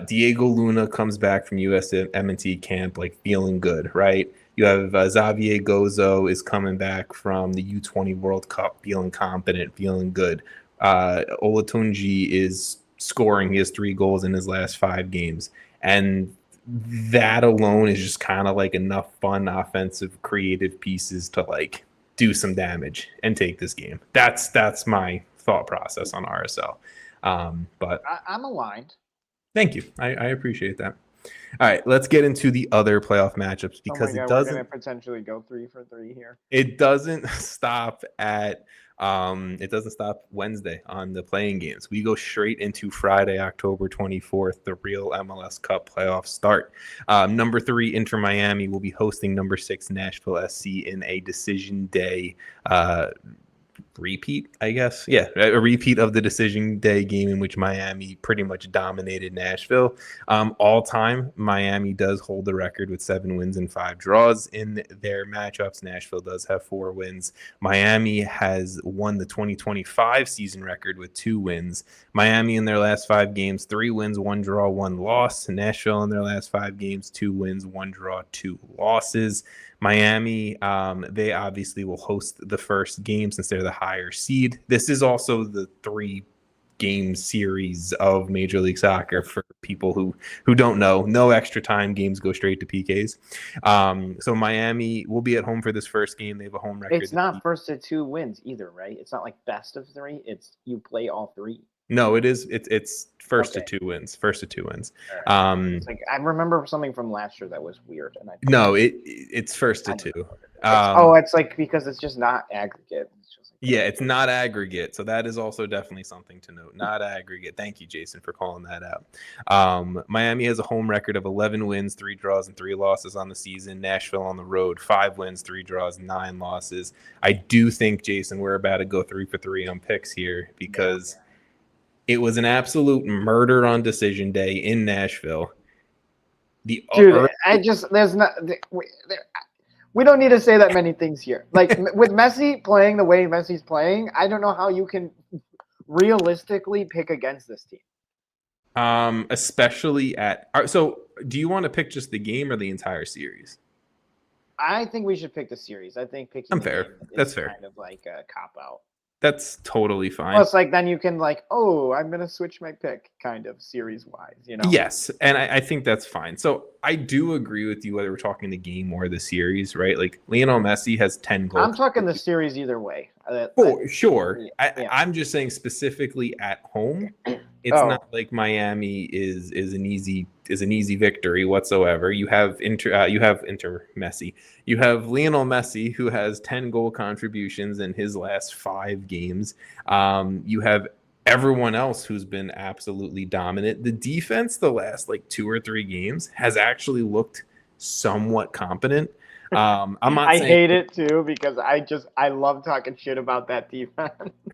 Diego Luna comes back from USMNT camp like feeling good, right? You have Xavier Gozo is coming back from the U20 World Cup feeling confident, feeling good. Olatunji is scoring. He has 3 goals in his last 5 games, and that alone is just kind of like enough fun offensive creative pieces to like do some damage and take this game. That's my thought process on RSL. But I'm aligned. thank you. I appreciate that. All right, let's get into the other playoff matchups because we're gonna potentially go 3 for 3 here. it doesn't stop at it doesn't stop Wednesday on the playing games. We go straight into Friday, October 24th, the real MLS Cup playoff start. Number 3 Inter Miami will be hosting number 6 Nashville SC in a decision day repeat, I guess. Yeah, a repeat of the decision day game in which Miami pretty much dominated Nashville. All time, Miami does hold the record with 7 wins and 5 draws in their matchups. Nashville does have 4 wins. Miami has won the 2025 season record with 2 wins. Miami in their last 5 games, 3 wins, 1 draw, 1 loss. Nashville in their last 5 games, 2 wins, 1 draw, 2 losses. Miami, they obviously will host the first game since they're the higher seed. This is also the 3-game series of Major League Soccer for people who don't know. No extra time. Games go straight to PKs. So Miami will be at home for this first game. They have a home record. It's not first to 2 wins either, right? It's not like best of 3. It's you play all 3. No, it is. It's first to 2 wins. First to 2 wins. Right. It's like I remember something from last year that was weird, and it's first to 2. It's like because it's just not aggregate. It's just like, yeah, it's not aggregate, so that is also definitely something to note. Not aggregate. Thank you, Jason, for calling that out. Miami has a home record of 11 wins, 3 draws, and 3 losses on the season. Nashville on the road, 5 wins, 3 draws, 9 losses. I do think, Jason, we're about to go 3 for 3 on picks here because. Yeah. It was an absolute murder on decision day in Nashville. We don't need to say that many things here. Like with Messi playing the way Messi's playing, I don't know how you can realistically pick against this team. Especially so do you want to pick just the game or the entire series? I think we should pick the series. I think picking I'm fair. That's fair. Kind of like a cop out. That's totally fine. Well, it's like then you can like, I'm going to switch my pick kind of series-wise, you know? Yes, and I think that's fine. So I do agree with you whether we're talking the game or the series, right? Like Lionel Messi has 10 goals. I'm talking the series either way. Sure. Yeah. I'm just saying specifically at home, it's not like Miami is an easy victory whatsoever. You have Messi. You have Lionel Messi, who has 10 goal contributions in his last 5 games. You have everyone else who's been absolutely dominant. The defense the last like 2 or 3 games has actually looked somewhat competent. I'm not I hate it too because I love talking shit about that defense.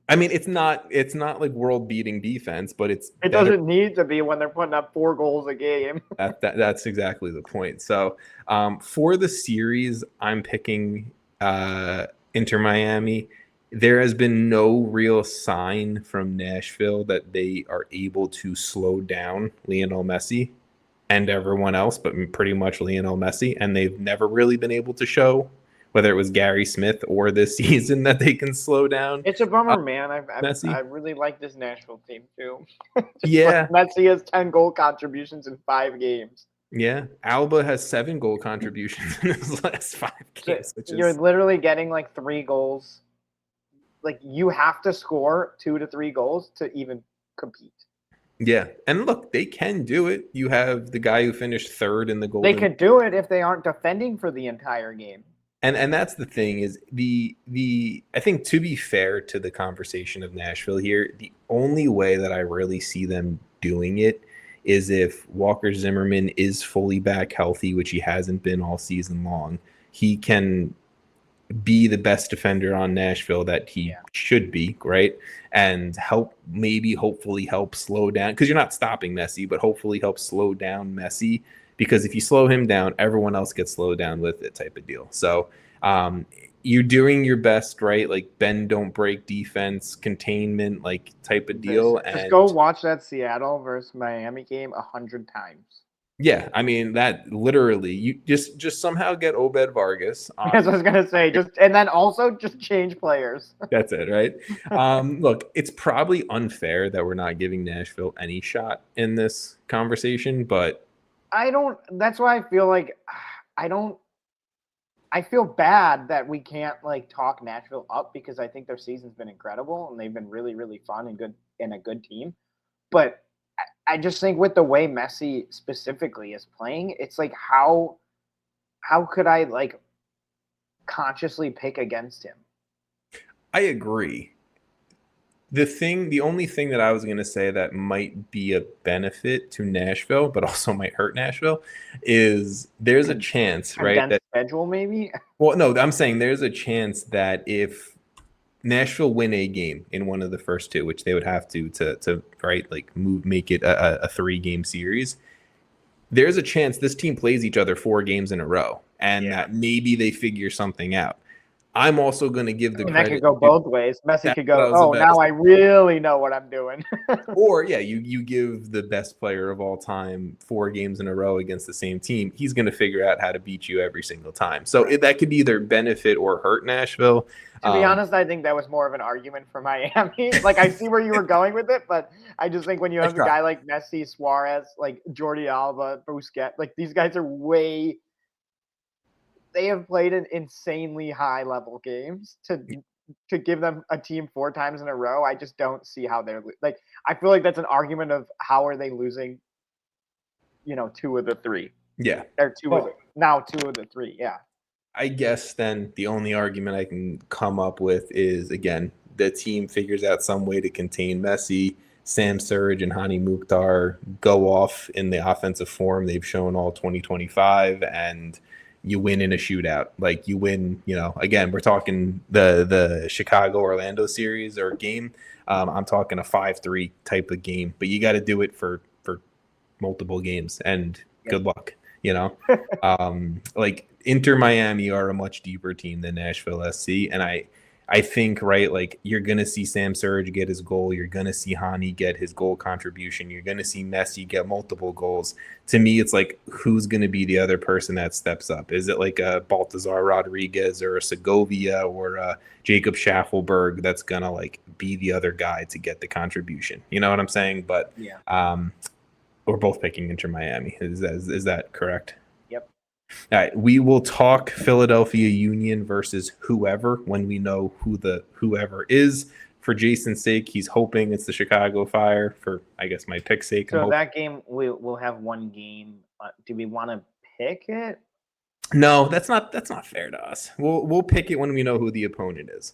I mean, it's not like world beating defense, but it doesn't need to be when they're putting up 4 goals a game. That's exactly the point. So for the series, I'm picking Inter Miami. There has been no real sign from Nashville that they are able to slow down Lionel Messi. and everyone else, but pretty much Lionel Messi. And they've never really been able to show, whether it was Gary Smith or this season, that they can slow down It's a bummer, man. I Messi. really like this Nashville team too. Yeah. Messi has 10 goal contributions in 5 games. Yeah. Alba has 7 goal contributions in his last 5 So games, which you're is, literally getting like 3 goals. Like you have to score 2 to 3 goals to even compete. yeah. And look, they can do it. You have the guy who finished 3rd in the They Golden. could do it if they aren't defending for the entire game. And that's the thing is the I think, to be fair to the conversation of Nashville here, the only way that I really see them doing it is if Walker Zimmerman is fully back healthy, which he hasn't been all season long. He can be the best defender on Nashville that he should be, right? And hopefully help slow down, because you're not stopping Messi, but hopefully help slow down Messi, because if you slow him down, everyone else gets slowed down with it, type of deal. So you're doing your best, right? Like bend, don't break defense, containment, like type of deal. Just And go watch that Seattle versus Miami game 100 times. yeah, I mean, that literally, you just somehow get Obed Vargas on. That's what I was gonna say. And then also just change players. That's it, right? Look, it's probably unfair that we're not giving Nashville any shot in this conversation, but That's why I feel like I feel bad that we can't like talk Nashville up, because I think their season's been incredible and they've been really, really fun and good and a good team. But I just think with the way Messi specifically is playing, it's like how could I like consciously pick against him? I agree. The only thing that I was going to say that might be a benefit to Nashville, but also might hurt Nashville, is there's a chance, right? That schedule maybe. Well, no, I'm saying there's a chance that if Nashville win a game in one of the first 2, which they would have to right, like make it a 3-game series, there's a chance this team plays each other 4 games in a row, and that maybe they figure something out. I'm also going to give the credit. That could go both ways. Messi could go, now I really know what I'm doing. Or, you give the best player of all time 4 games in a row against the same team. He's going to figure out how to beat you every single time. So that could either benefit or hurt Nashville. To be honest, I think that was more of an argument for Miami. Like, I see where you were going with it, but I just think when you have a guy like Messi, Suarez, like Jordi Alba, Busquets, like these guys are they have played in insanely high level games to give them a team 4 times in a row. I just don't see how they're like. I feel like that's an argument of how are they losing, 2 of the 3. Yeah. Or 2 of the 3. Yeah. I guess then the only argument I can come up with is, again, the team figures out some way to contain Messi. Sam Surridge and Hani Mukhtar go off in the offensive form they've shown all 2025, and you win in a shootout. Like you win, again, we're talking the Chicago-Orlando series or game. I'm talking a 5-3 type of game, but you got to do it for multiple games, and good luck, like Inter Miami are a much deeper team than Nashville SC. And I think, right, like you're going to see Sam Surridge get his goal. You're going to see Hani get his goal contribution. You're going to see Messi get multiple goals. To me, it's like, who's going to be the other person that steps up? Is it like a Baltazar Rodriguez or a Segovia or a Jacob Schaffelberg that's going to like be the other guy to get the contribution? You know what I'm saying? But we're both picking Inter Miami. Is that correct? Yep. All right, we will talk Philadelphia Union versus whoever when we know who the whoever is. For Jason's sake, he's hoping it's the Chicago Fire. For, I guess, my pick's sake. So that game, we'll have one game. Do we want to pick it? No, that's not fair to us. We'll pick it when we know who the opponent is.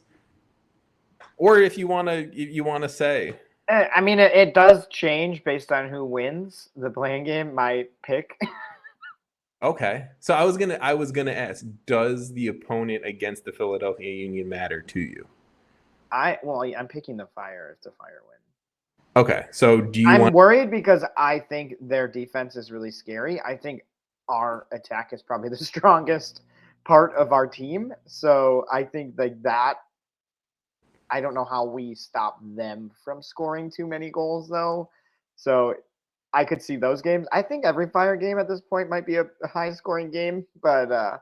Or if you want to say. I mean, it does change based on who wins the playing game. My pick. Okay, so I was gonna ask, does the opponent against the Philadelphia Union matter to you? I'm picking the Fire if the Fire win. Okay, so I'm worried because I think their defense is really scary. I think our attack is probably the strongest part of our team. So I think like that. I don't know how we stop them from scoring too many goals though. So I could see those games. I think every Fire game at this point might be a high scoring game, but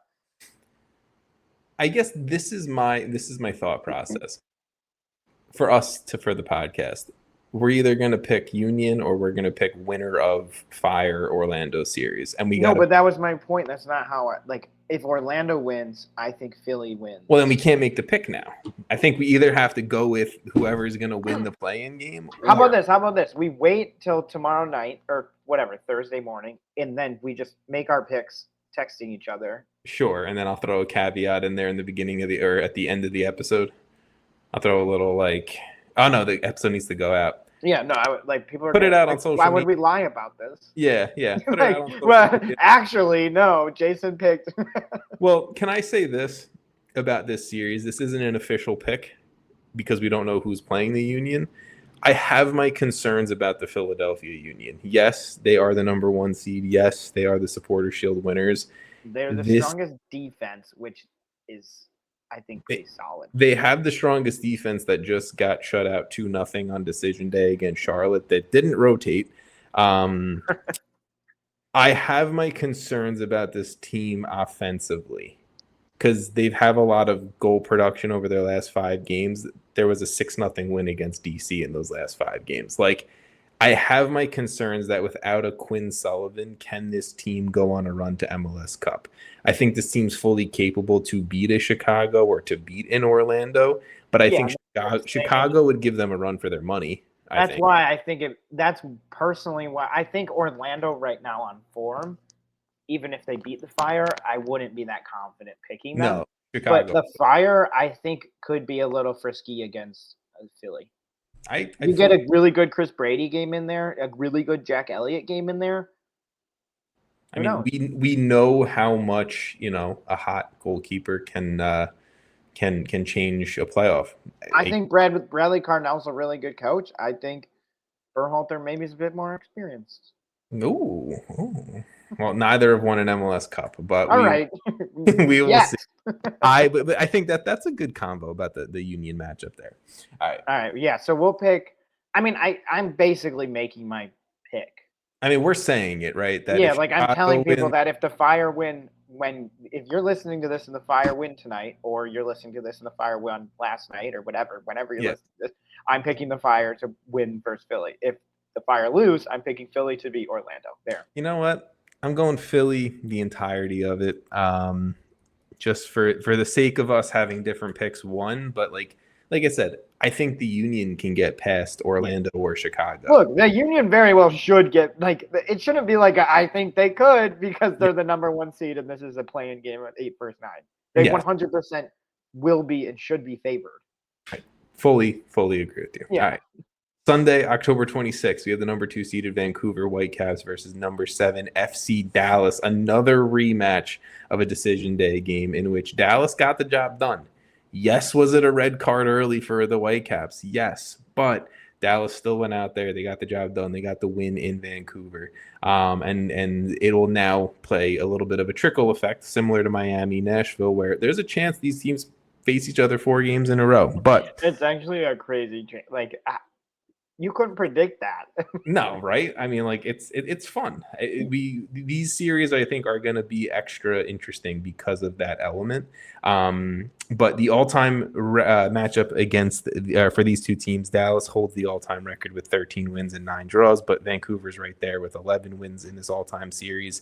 I guess this is my thought process for the podcast. We're either going to pick Union or we're going to pick winner of Fire Orlando series, and we got but that was my point. That's not how if Orlando wins, I think Philly wins. Well, then we can't make the pick now. I think we either have to go with whoever is going to win the play-in game. How about this? We wait till tomorrow night or whatever, Thursday morning, and then we just make our picks, texting each other. Sure, and then I'll throw a caveat in there in the beginning of or at the end of the episode. I'll throw a little oh no, the episode needs to go out. Yeah, no, I would people are put it out on social media. Why would we lie about this? Yeah. Put it out on social media. Actually, no. Jason picked. Well, can I say this about this series? This isn't an official pick because we don't know who's playing the Union. I have my concerns about the Philadelphia Union. Yes, they are the number 1 seed. Yes, they are the Supporter Shield winners. They're the strongest defense, which is, I think, pretty solid. They have the strongest defense that just got shut out 2-0 on decision day against Charlotte that didn't rotate. I have my concerns about this team offensively because they've have a lot of goal production over their last 5 games. There was a 6-0 win against DC in those last 5 games. I have my concerns that without a Quinn Sullivan, can this team go on a run to MLS Cup? I think this team's fully capable to beat a Chicago or to beat in Orlando, but I think Chicago would give them a run for their money. That's why I think that's personally why I think Orlando right now on form, even if they beat the Fire, I wouldn't be that confident picking them. No, Chicago. But the Fire, I think, could be a little frisky against Philly. You get a really good Chris Brady game in there, a really good Jack Elliott game in there. I mean, we know how much a hot goalkeeper can change a playoff. I think Bradley Cardinal's a really good coach. I think Berhalter maybe is a bit more experienced. Ooh. Well, neither have won an MLS Cup, but right. We will see. But I think that's a good combo about the Union matchup there. All right. Yeah. So we'll pick. I mean, I'm basically making my pick. I mean, we're saying it, right? That I'm telling people that if the Fire win, if you're listening to this and the Fire win tonight, or you're listening to this and the Fire win last night, or whenever you're listening to this, I'm picking the Fire to win versus Philly. If the Fire lose, I'm picking Philly to beat Orlando. There. You know what? I'm going Philly the entirety of it. Just for the sake of us having different picks, but like I said, I think the Union can get past Orlando or Chicago. Look, the Union very well should get it shouldn't be I think they could because they're the number 1 seed and this is a play-in game at 8 versus 9. They 100% will be and should be favored. Right. Fully agree with you. Yeah. All right. Sunday, October 26th, we have the number 2 seeded Vancouver Whitecaps versus number 7 FC Dallas. Another rematch of a decision day game in which Dallas got the job done. Yes, was it a red card early for the Whitecaps? Yes, but Dallas still went out there. They got the job done. They got the win in Vancouver. And it will now play a little bit of a trickle effect, similar to Miami, Nashville, where there's a chance these teams face each other 4 games in a row. But it's actually a crazy you couldn't predict that. No, right? I mean, it's fun. These series, I think, are going to be extra interesting because of that element. But the all-time matchup against for these two teams, Dallas holds the all-time record with 13 wins and 9 draws, but Vancouver's right there with 11 wins in this all-time series.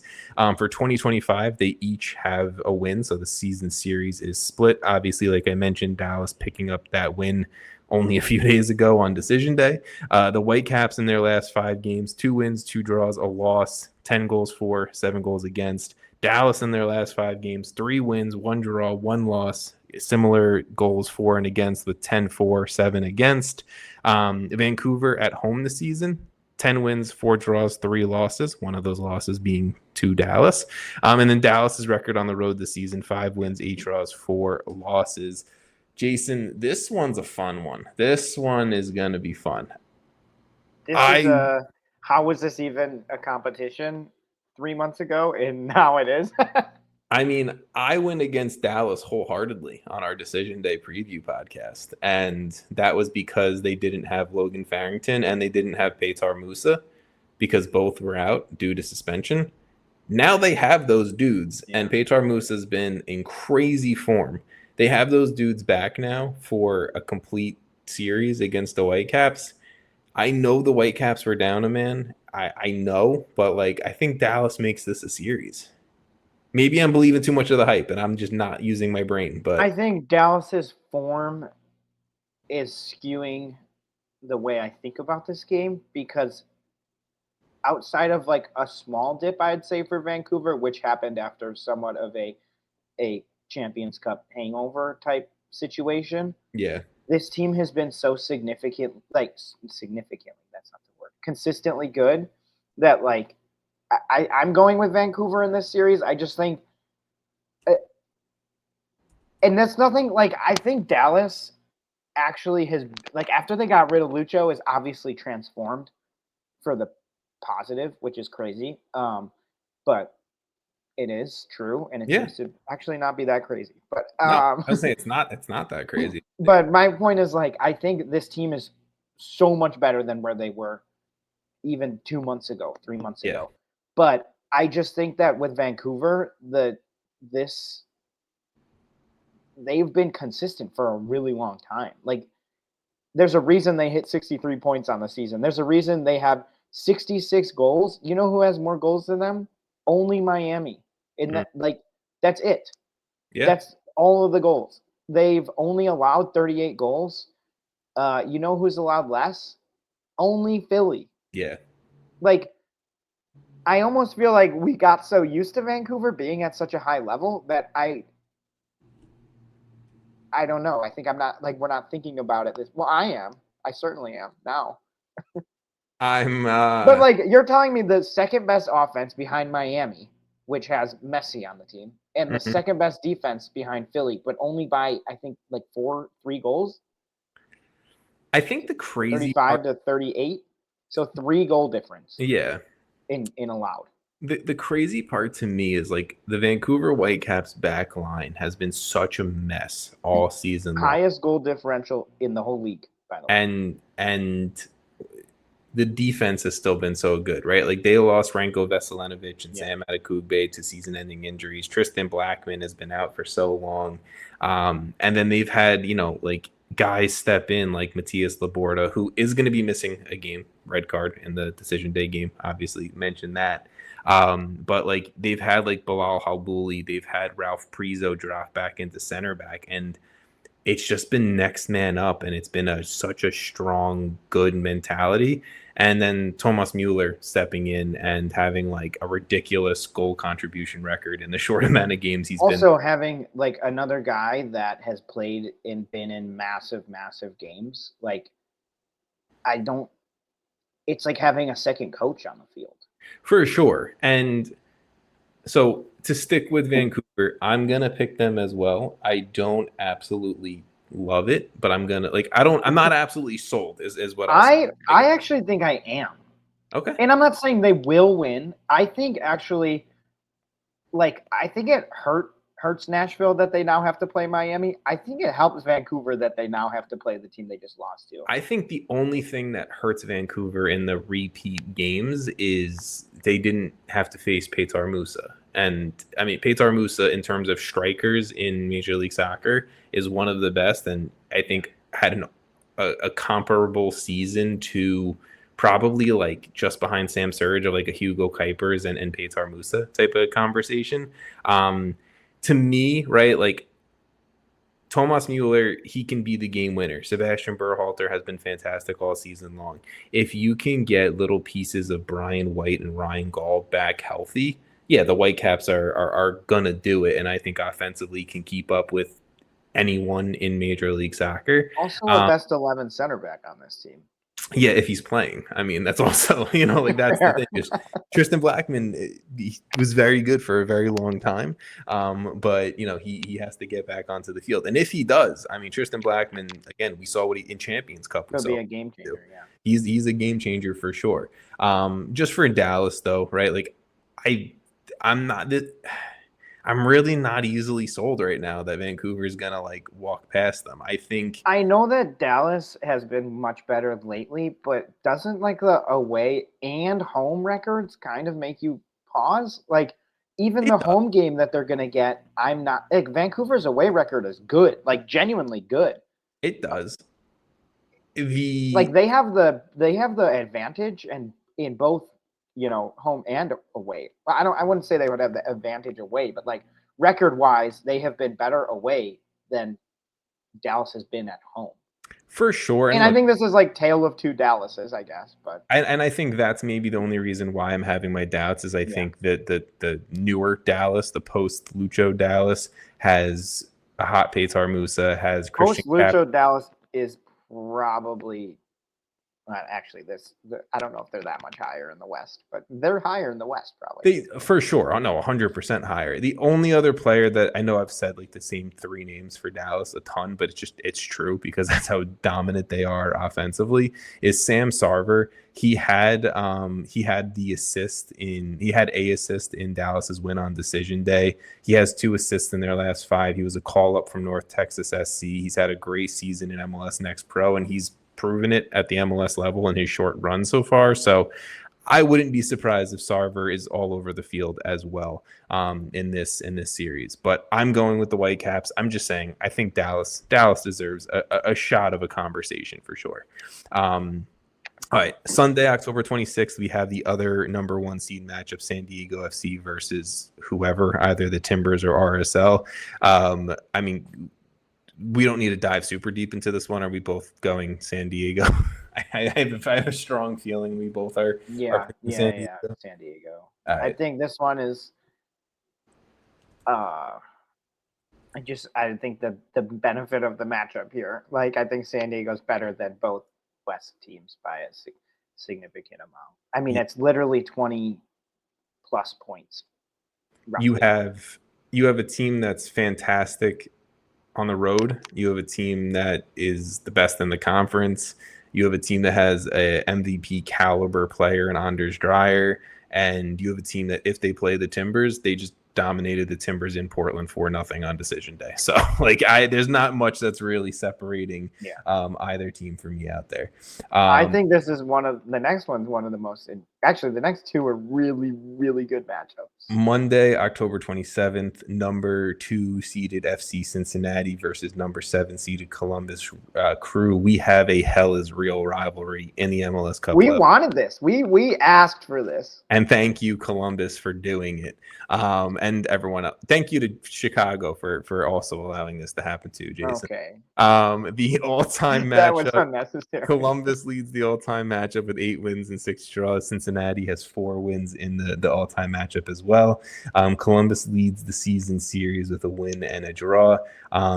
For 2025, they each have a win, so the season series is split. Obviously, like I mentioned, Dallas picking up that win only a few days ago on decision day. The Whitecaps in their last 5 games, 2 wins, 2 draws, a loss, 10 goals for, 7 goals against. Dallas in their last 5 games, 3 wins, 1 draw, 1 loss, similar goals for and against with 10 for, 7 against. Vancouver at home this season, 10 wins, 4 draws, 3 losses, one of those losses being to Dallas. And then Dallas's record on the road this season, 5 wins, 8 draws, 4 losses. Jason, this one's a fun one. This one is going to be fun. How was this even a competition 3 months ago? And now it is. I mean, I went against Dallas wholeheartedly on our Decision Day preview podcast. And that was because they didn't have Logan Farrington and they didn't have Petar Musa. because both were out due to suspension. Now they have those dudes, and Petar Musa's been in crazy form. They have those dudes back now for a complete series against the Whitecaps. I know the Whitecaps were down a man. I know, but like I think Dallas makes this a series. Maybe I'm believing too much of the hype and I'm just not using my brain. But I think Dallas's form is skewing the way I think about this game because outside of like a small dip, I'd say for Vancouver, which happened after somewhat of a Champions Cup hangover type situation. yeah, This team has been so significantly, that's not the word, consistently good that like I'm going with Vancouver in this series. I just think, and that's nothing like I think Dallas actually has like after they got rid of Lucho is obviously transformed for the positive, which is crazy. But it is true, and it yeah. seems to actually not be that crazy. But No, I was saying it's not that crazy. But my point is like I think this team is so much better than where they were even 2 months ago, 3 months ago. But I just think that with Vancouver, they've been consistent for a really long time. Like there's a reason they hit 63 points on the season. There's a reason they have 66 goals. You know who has more goals than them? Only Miami. And that like that's it. Yeah. That's all of the goals. They've only allowed 38 goals. You know who's allowed less? Only Philly. Yeah. Like I almost feel like we got so used to Vancouver being at such a high level that I don't know. I think I'm not like we're not thinking about it well, I am. I certainly am now. But like you're telling me the second best offense behind Miami, which has Messi on the team, and the second best defense behind Philly, but only by I think like 3 goals. I think the crazy 35 to 38. So 3 goal difference. Yeah. In allowed. The crazy part to me is like the Vancouver Whitecaps back line has been such a mess all season long. Highest goal differential in the whole league, by the way. And the defense has still been so good, right? Like they lost Ranko Veselinovic and Sam Adekugbe to season-ending injuries. Tristan Blackman has been out for so long. And then they've had, like guys step in like Matias Laborda, who is going to be missing a game, red card in the decision day game, obviously mentioned that. But like they've had like Bilal Halbouli, they've had Ralph Prizo drop back into center back, and it's just been next man up, and it's been such a strong, good mentality. And then Thomas Mueller stepping in and having like a ridiculous goal contribution record in the short amount of games he's also having like another guy that has played and been in massive games. Like it's like having a second coach on the field. For sure. And so to stick with Vancouver, I'm going to pick them as well. I don't absolutely love it, but I'm not absolutely sold is what I actually think I am. Okay. And I'm not saying they will win. I think actually I think it hurts Nashville that they now have to play Miami. I think it helps Vancouver that they now have to play the team they just lost to. I think the only thing that hurts Vancouver in the repeat games is they didn't have to face Petar Musa. And I mean, Petar Musa, in terms of strikers in Major League Soccer, is one of the best, and I think had a comparable season to probably like just behind Sam Surge of like a Hugo Kuipers and Petar Musa type of conversation. To me, right, like Thomas Mueller, he can be the game winner. Sebastian Berhalter has been fantastic all season long. If you can get little pieces of Brian White and Ryan Gaul back healthy, yeah, the Whitecaps are gonna do it, and I think offensively can keep up with anyone in Major League Soccer. Also, a best 11 center back on this team. Yeah, if he's playing. I mean, that's also, like that's the thing. Tristan Blackman he was very good for a very long time. But he has to get back onto the field. And if he does, I mean, Tristan Blackman, again, we saw what he in Champions Cup. He'll be a game changer, yeah. He's a game changer for sure. Just for Dallas though, right? Like I'm I'm really not easily sold right now that Vancouver is gonna like walk past them. I think I know that Dallas has been much better lately, but doesn't like the away and home records kind of make you pause? Like even the it does. home game that they're gonna get, I'm not like Vancouver's away record is good, like genuinely good. It does. Like The they have the advantage and in both, home and away. Well, I wouldn't say they would have the advantage away, but like record wise, they have been better away than Dallas has been at home. for sure, and And I look, think this is like tale of two Dallases, I guess. But and I think that's maybe the only reason why I'm having my doubts is I yeah, think that the newer Dallas, the post Lucho Dallas, has a hot Petar Musa, has Christian post Cap. Lucho Dallas is probably actually I don't know if they're that much higher in the West, but they're higher in the West probably. They for sure. Oh no, 100% higher. The only other player that I know I've said like the same three names for Dallas a ton, but it's true because that's how dominant they are offensively. Is Sam Sarver. He had a assist in Dallas's win on decision day. He has 2 assists in their last 5. He was a call up from North Texas SC. He's had a great season in MLS Next Pro, and he's proven it at the MLS level in his short run so far. So I wouldn't be surprised if Sarver is all over the field as well in this series. But I'm going with the Whitecaps. I'm just saying I think Dallas deserves a shot of a conversation for sure. All right, Sunday, October 26th, we have the other number 1 seed matchup, San Diego FC versus whoever, either the Timbers or RSL. I mean, we don't need to dive super deep into this one. Are we both going San Diego? I have a strong feeling we both are. Yeah, San yeah, Diego. San Diego. All I right. think this one is. I think the benefit of the matchup here, like I think San Diego's better than both West teams by a significant amount. I mean, it's literally 20 plus points. You Roughly. have a team that's fantastic on the road. You have a team that is the best in the conference. You have a team that has a MVP caliber player in Anders Dreyer, and you have a team that if they play the Timbers, they just dominated the Timbers in Portland 4-0 on decision day. So there's not much that's really separating either team from me out there. I think this is the next one's one of the most. Actually, the next two are really, really good matchups. Monday, October 27th, number 2 seeded FC Cincinnati versus number 7 seeded Columbus Crew. We have a hell is real rivalry in the MLS Cup. We wanted this. We asked for this. And thank you, Columbus, for doing it. And everyone else. Thank you to Chicago for also allowing this to happen too, Jason. Okay. The all-time matchup. That was unnecessary. Columbus leads the all-time matchup with 8 wins and 6 draws. Cincinnati has 4 wins in the all-time matchup as well. Columbus leads the season series with a win and a draw.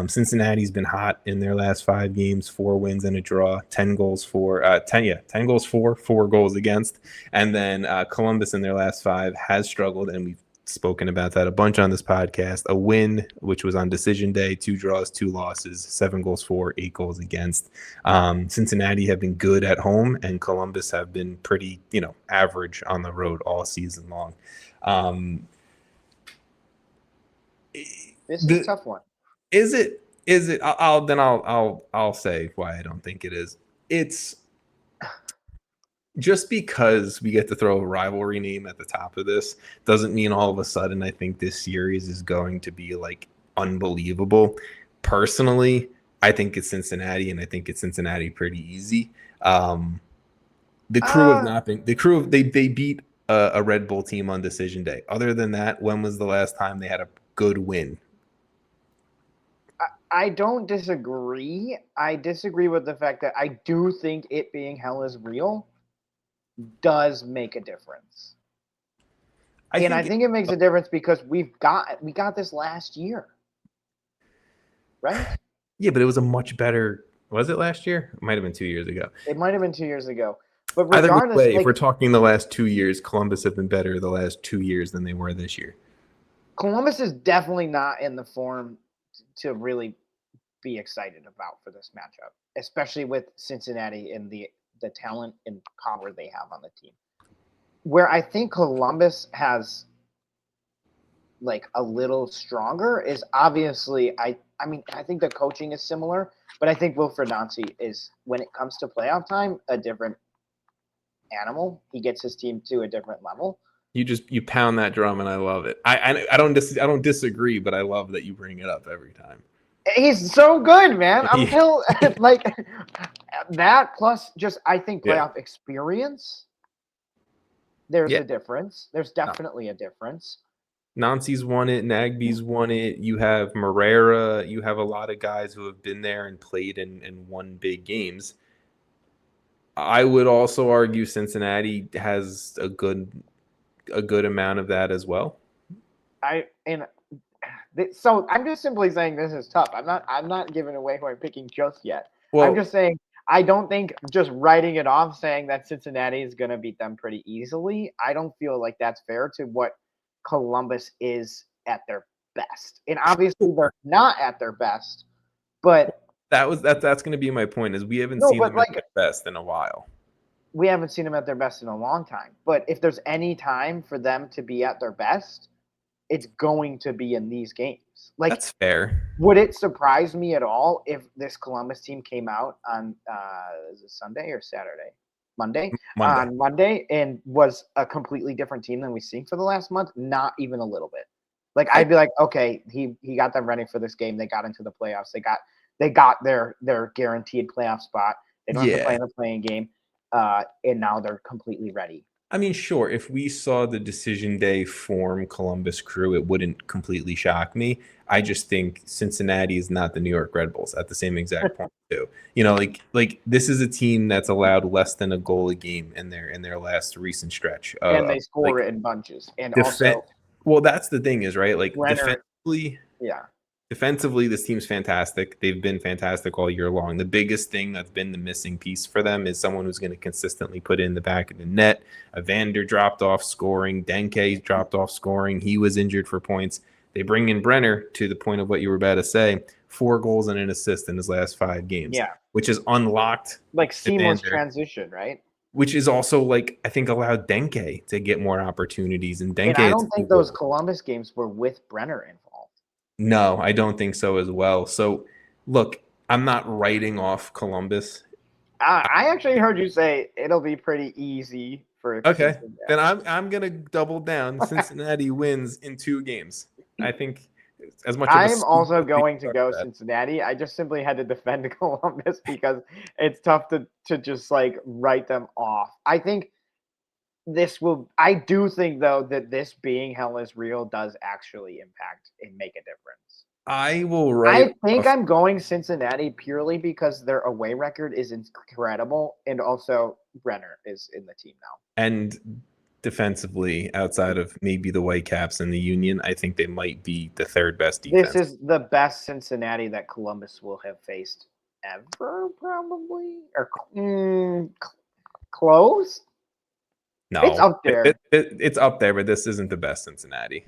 Cincinnati's been hot in their last 5 games, 4 wins and a draw, 10 goals for 10 goals for, 4 goals against. And then Columbus in their last 5 has struggled, and we've spoken about that a bunch on this podcast. A win, which was on decision day, 2 draws, 2 losses, 7 goals for, 8 goals against. Cincinnati have been good at home, and Columbus have been pretty, average on the road all season long. This is a tough one. Is it? I'll say why I don't think it is. It's just because we get to throw a rivalry name at the top of this doesn't mean all of a sudden I think this series is going to be like unbelievable. Personally, I think it's Cincinnati, and I think it's Cincinnati pretty easy. The Crew have not been. The Crew they beat a Red Bull team on decision day. Other than that, when was the last time they had a good win? I don't disagree. I disagree with the fact that I do think it being hell is real does make a difference. I think it makes a difference because we got this last year. Right? Yeah, but it was a much better. Was it last year? It might have been 2 years ago. It might have been 2 years ago. But regardless, either way, if we're talking the last 2 years, Columbus have been better the last 2 years than they were this year. Columbus is definitely not in the form to really be excited about for this matchup, especially with Cincinnati and the talent and power they have on the team. Where I think Columbus has like a little stronger is obviously I mean I think the coaching is similar, but I think Wilfred Nancy is, when it comes to playoff time, a different animal. He gets his team to a different level. You pound that drum, and I love it. I don't disagree, but I love that you bring it up every time. He's so good, man. I'm Yeah. still like that. Plus, just I think Yeah. playoff experience. There's Yeah. a difference. There's definitely a difference. Nancy's won it. Nagby's won it. You have Morera. You have a lot of guys who have been there and played and won big games. I would also argue Cincinnati has a good amount of that as well. So I'm just simply saying this is tough. I'm not giving away who I'm picking just yet. Well, I'm just saying I don't think just writing it off saying that Cincinnati is going to beat them pretty easily. I don't feel like that's fair to what Columbus is at their best. And obviously they're not at their best, but that's going to be my point, is we haven't seen them at their best in a while. We haven't seen them at their best in a long time. But if there's any time for them to be at their best, it's going to be in these games. Like, that's fair. Would it surprise me at all if this Columbus team came out on is it Sunday or Saturday? Monday. On Monday, and was a completely different team than we've seen for the last month? Not even a little bit. Like, I'd be like, okay, he got them ready for this game. They got into the playoffs. They got their guaranteed playoff spot. They don't have to play in the playing game. And now they're completely ready. I mean, sure, if we saw the decision day form Columbus Crew, it wouldn't completely shock me. I just think Cincinnati is not the New York Red Bulls at the same exact point too. You know, like this is a team that's allowed less than a goal a game in their last recent stretch. And they score it in bunches. And also, well, that's the thing is, right? Like defensively, Defensively, this team's fantastic. They've been fantastic all year long. The biggest thing that's been the missing piece for them is someone who's going to consistently put it in the back of the net. Evander dropped off scoring. Denke dropped off scoring. He was injured for points. They bring in Brenner, to the point of what you were about to say, 4 goals and an assist in his last 5 games. Yeah. Which is unlocked. Like seamless transition, right? Which is also, like, I think allowed Denke to get more opportunities. And Denke, I don't think those Columbus games were with Brenner involved. No, I don't think so as well. So, look, I'm not writing off Columbus. I actually heard you say it'll be pretty easy for. Okay, then I'm gonna double down. Cincinnati wins in 2 games. I think as much. I'm also going to go Cincinnati. I just simply had to defend Columbus because it's tough to just like write them off. I think this will. I do think though that this being Hell is Real does actually impact and make a difference. I will write. I think I'm going Cincinnati purely because their away record is incredible, and also Brenner is in the team now. And defensively, outside of maybe the Whitecaps and the Union, I think they might be the 3rd best defense. This is the best Cincinnati that Columbus will have faced ever, probably, or close. No, it's up there. It's up there, but this isn't the best Cincinnati.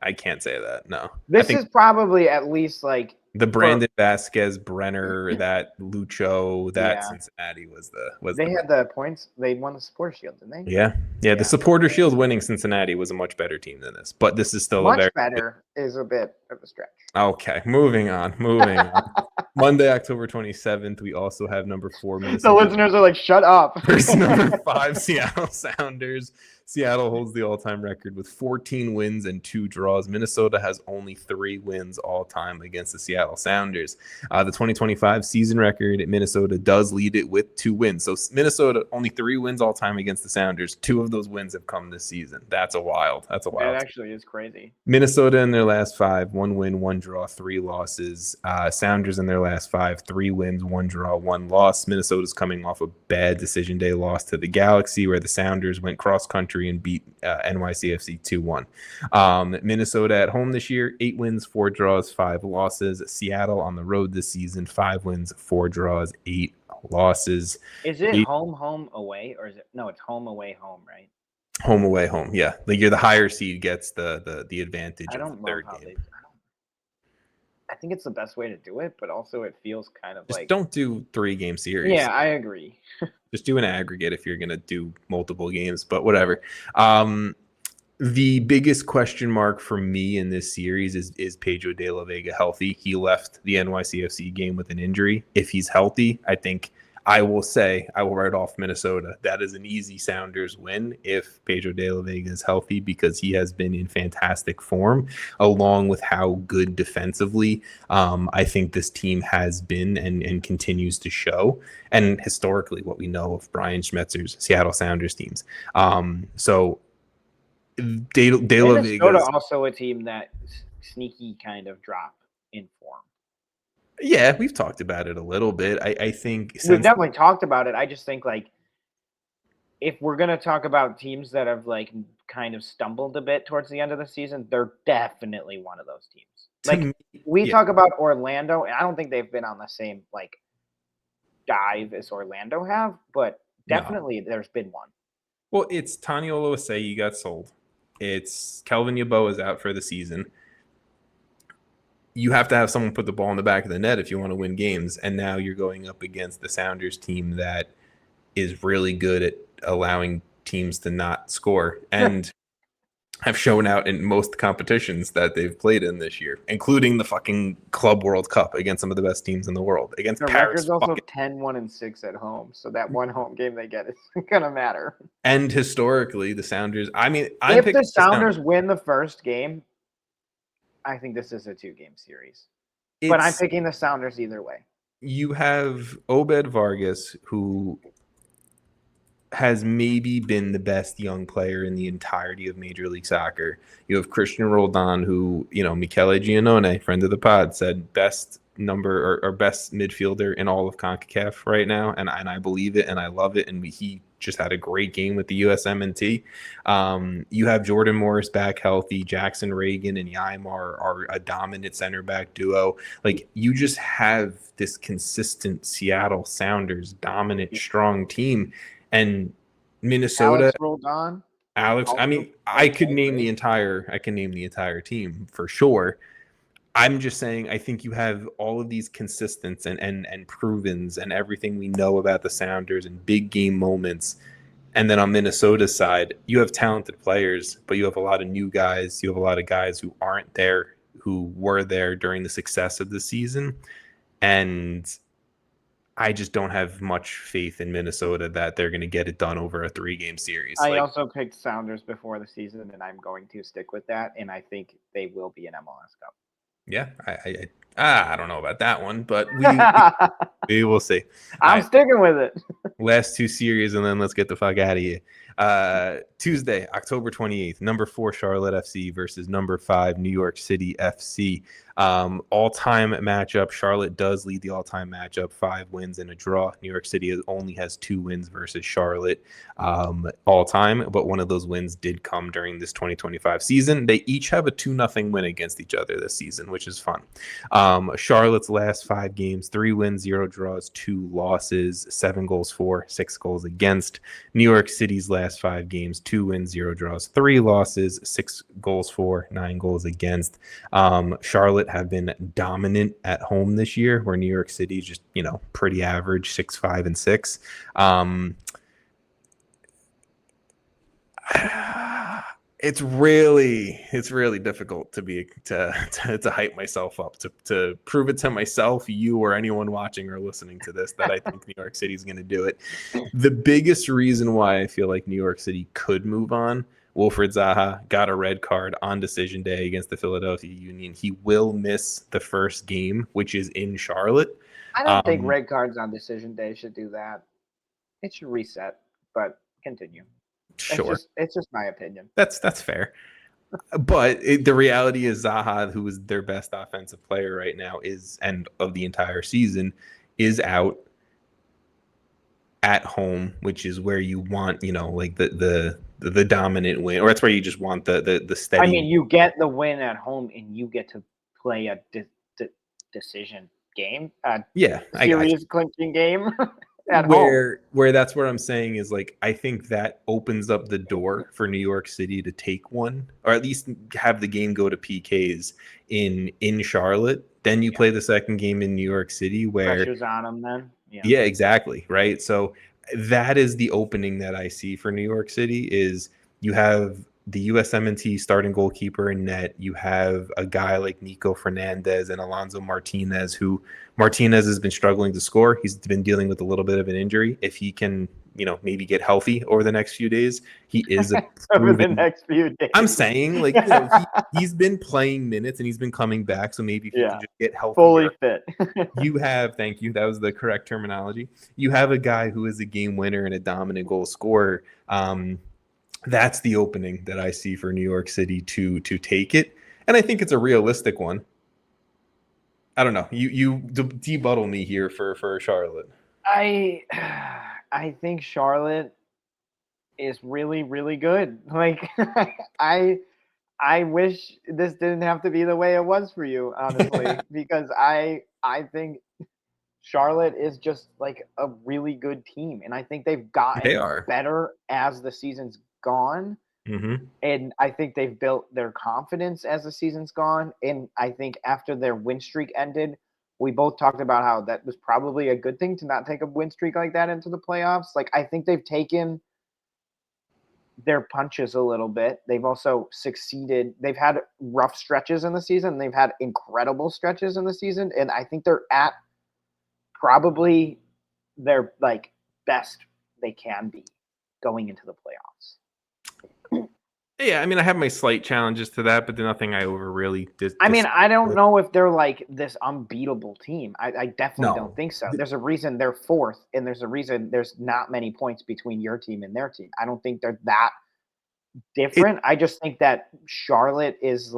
I can't say that. No, this is probably at least like the Brandon Vasquez, Brenner, that Lucho, that Cincinnati was the. They had the points. They won the Supporter Shield, didn't they? Yeah. The Supporter Shield winning Cincinnati was a much better team than this, but this is still much better. Is a bit of a stretch. Okay, moving on. Monday, October 27th, we also have number 4 Minnesota. The listeners are like, shut up. Versus number 5 Seattle Sounders. Seattle holds the all-time record with 14 wins and 2 draws. Minnesota has only 3 wins all-time against the Seattle Sounders. The 2025 season record, Minnesota does lead it with 2 wins. So Minnesota only 3 wins all-time against the Sounders. 2 of those wins have come this season. That's wild. That actually is crazy. Minnesota in their last 5, 1 win, 1 draw, 3 losses. Sounders in their last 5, 3 wins, 1 draw, 1 loss. Minnesota's coming off a bad decision day loss to the Galaxy, where the Sounders went cross-country and beat NYCFC 2-1. Minnesota at home this year, 8 wins, 4 draws, 5 losses. Seattle on the road this season, 5 wins, 4 draws, 8 losses. Is it home, away, or is it? No, it's home, away, home, right? Home, away, home. Yeah, like the higher seed gets the advantage of the 3rd game. I think it's the best way to do it, but also it feels kind of just don't do 3-game series. Yeah, I agree. Just do an aggregate if you're going to do multiple games, but whatever. The biggest question mark for me in this series is Pedro de la Vega healthy? He left the NYCFC game with an injury. If he's healthy, I will write off Minnesota. That is an easy Sounders win if Pedro de la Vega is healthy, because he has been in fantastic form, along with how good defensively I think this team has been and continues to show, and historically what we know of Brian Schmetzer's Seattle Sounders teams. So De La Minnesota Vega's, also a team that sneaky kind of drop in form. yeah, we've talked about it a little bit. I think We've definitely talked about it. I just think, like, if we're going to talk about teams that have, like, kind of stumbled a bit towards the end of the season, they're definitely one of those teams. Like, we talk about Orlando, and I don't think they've been on the same, like, dive as Orlando have, but definitely there's been one. Well, it's Taniolo Asseyi got sold. It's Kelvin Yeboah is out for the season. You have to have someone put the ball in the back of the net if you want to win games. And now you're going up against the Sounders team that is really good at allowing teams to not score and have shown out in most competitions that they've played in this year, including the fucking Club World Cup against some of the best teams in the world. Against Their Paris, record's also 10-1-6 at home, so that one home game they get is gonna matter. And historically, the Sounders. I mean, if the Sounders win the first game, I think this is a 2-game series. But I'm picking the Sounders either way. You have Obed Vargas, who has maybe been the best young player in the entirety of Major League Soccer. You have Christian Roldan, who, Michele Giannone, friend of the pod, said best number or best midfielder in all of CONCACAF right now. And I believe it and I love it. And he just had a great game with the USMNT. You have Jordan Morris back healthy. Jackson Reagan and Yaimar are a dominant center back duo. Like, you just have this consistent Seattle Sounders dominant, strong team. And Minnesota, Alex. I mean, I can name the entire team for sure. I'm just saying, I think you have all of these consistents and provens and everything we know about the Sounders and big game moments. And then on Minnesota's side, you have talented players, but you have a lot of new guys. You have a lot of guys who aren't there, who were there during the success of the season. And I just don't have much faith in Minnesota that they're going to get it done over a 3-game series. I also picked Sounders before the season, and I'm going to stick with that. And I think they will be an MLS Cup. Yeah, I don't know about that one, but we will see. I'm sticking with it. Last 2 series, and then let's get the fuck out of here. Tuesday, October 28th, number 4 Charlotte FC versus number 5 New York City FC. All-time matchup. Charlotte does lead the all-time matchup, 5 wins and a draw. New York City only has 2 wins versus Charlotte all-time, but one of those wins did come during this 2025 season. They each have a 2-0 win against each other this season, which is fun. Charlotte's last 5 games, 3 wins, 0 draws, 2 losses, 7 goals for, 6 goals against. New York City's last 5 games, 2 wins, 0 draws, 3 losses, 6 goals for, 9 goals against. Charlotte have been dominant at home this year, where New York City is just, pretty average, 6-5-6. It's really difficult to hype myself up to prove it to myself, you, or anyone watching or listening to this, that I think New York City is going to do it. The biggest reason why I feel like New York City could move on: Wilfried Zaha got a red card on decision day against the Philadelphia Union. He will miss the first game, which is in Charlotte. I don't think red cards on decision day should do that. It should reset, but continue. Sure. It's just my opinion. That's fair. But the reality is Zaha, who is their best offensive player right now, and of the entire season, is out at home, which is where you want, like the dominant win, or that's where you just want the steady. I mean, you get the win at home, and you get to play a decision game. Series clinching game. Where that's what I'm saying is, like, I think that opens up the door for New York City to take one, or at least have the game go to PKs in Charlotte. Then you play the second game in New York City, where pressure's on them then. Yeah, exactly. Right. So that is the opening that I see for New York City. Is you have the USMNT starting goalkeeper in net. You have a guy like Nico Fernandez and Alonso Martinez, who Martinez has been struggling to score. He's been dealing with a little bit of an injury. If he can, maybe get healthy over the next few days, he is a over the proven. next few days. I'm saying, he's been playing minutes and he's been coming back. So maybe if he can just get healthy, fully fit. thank you. That was the correct terminology. You have a guy who is a game winner and a dominant goal scorer. That's the opening that I see for New York City to take it, and I think it's a realistic one. I don't know. You debuttal me here for Charlotte. I think Charlotte is really, really good. Like I wish this didn't have to be the way it was for you, honestly, because I think Charlotte is just like a really good team, and I think they've gotten better as the season's gone. Mm-hmm. And I think they've built their confidence as the season's gone. And I think after their win streak ended, we both talked about how that was probably a good thing to not take a win streak like that into the playoffs. Like, I think they've taken their punches a little bit. They've also succeeded. They've had rough stretches in the season. They've had incredible stretches in the season. And I think they're at probably their best they can be going into the playoffs. Yeah, I mean, I have my slight challenges to that, but nothing I over really I don't know if they're like this unbeatable team. I definitely don't think so. There's a reason they're fourth, and there's a reason there's not many points between your team and their team. I don't think they're that different. I just think that Charlotte is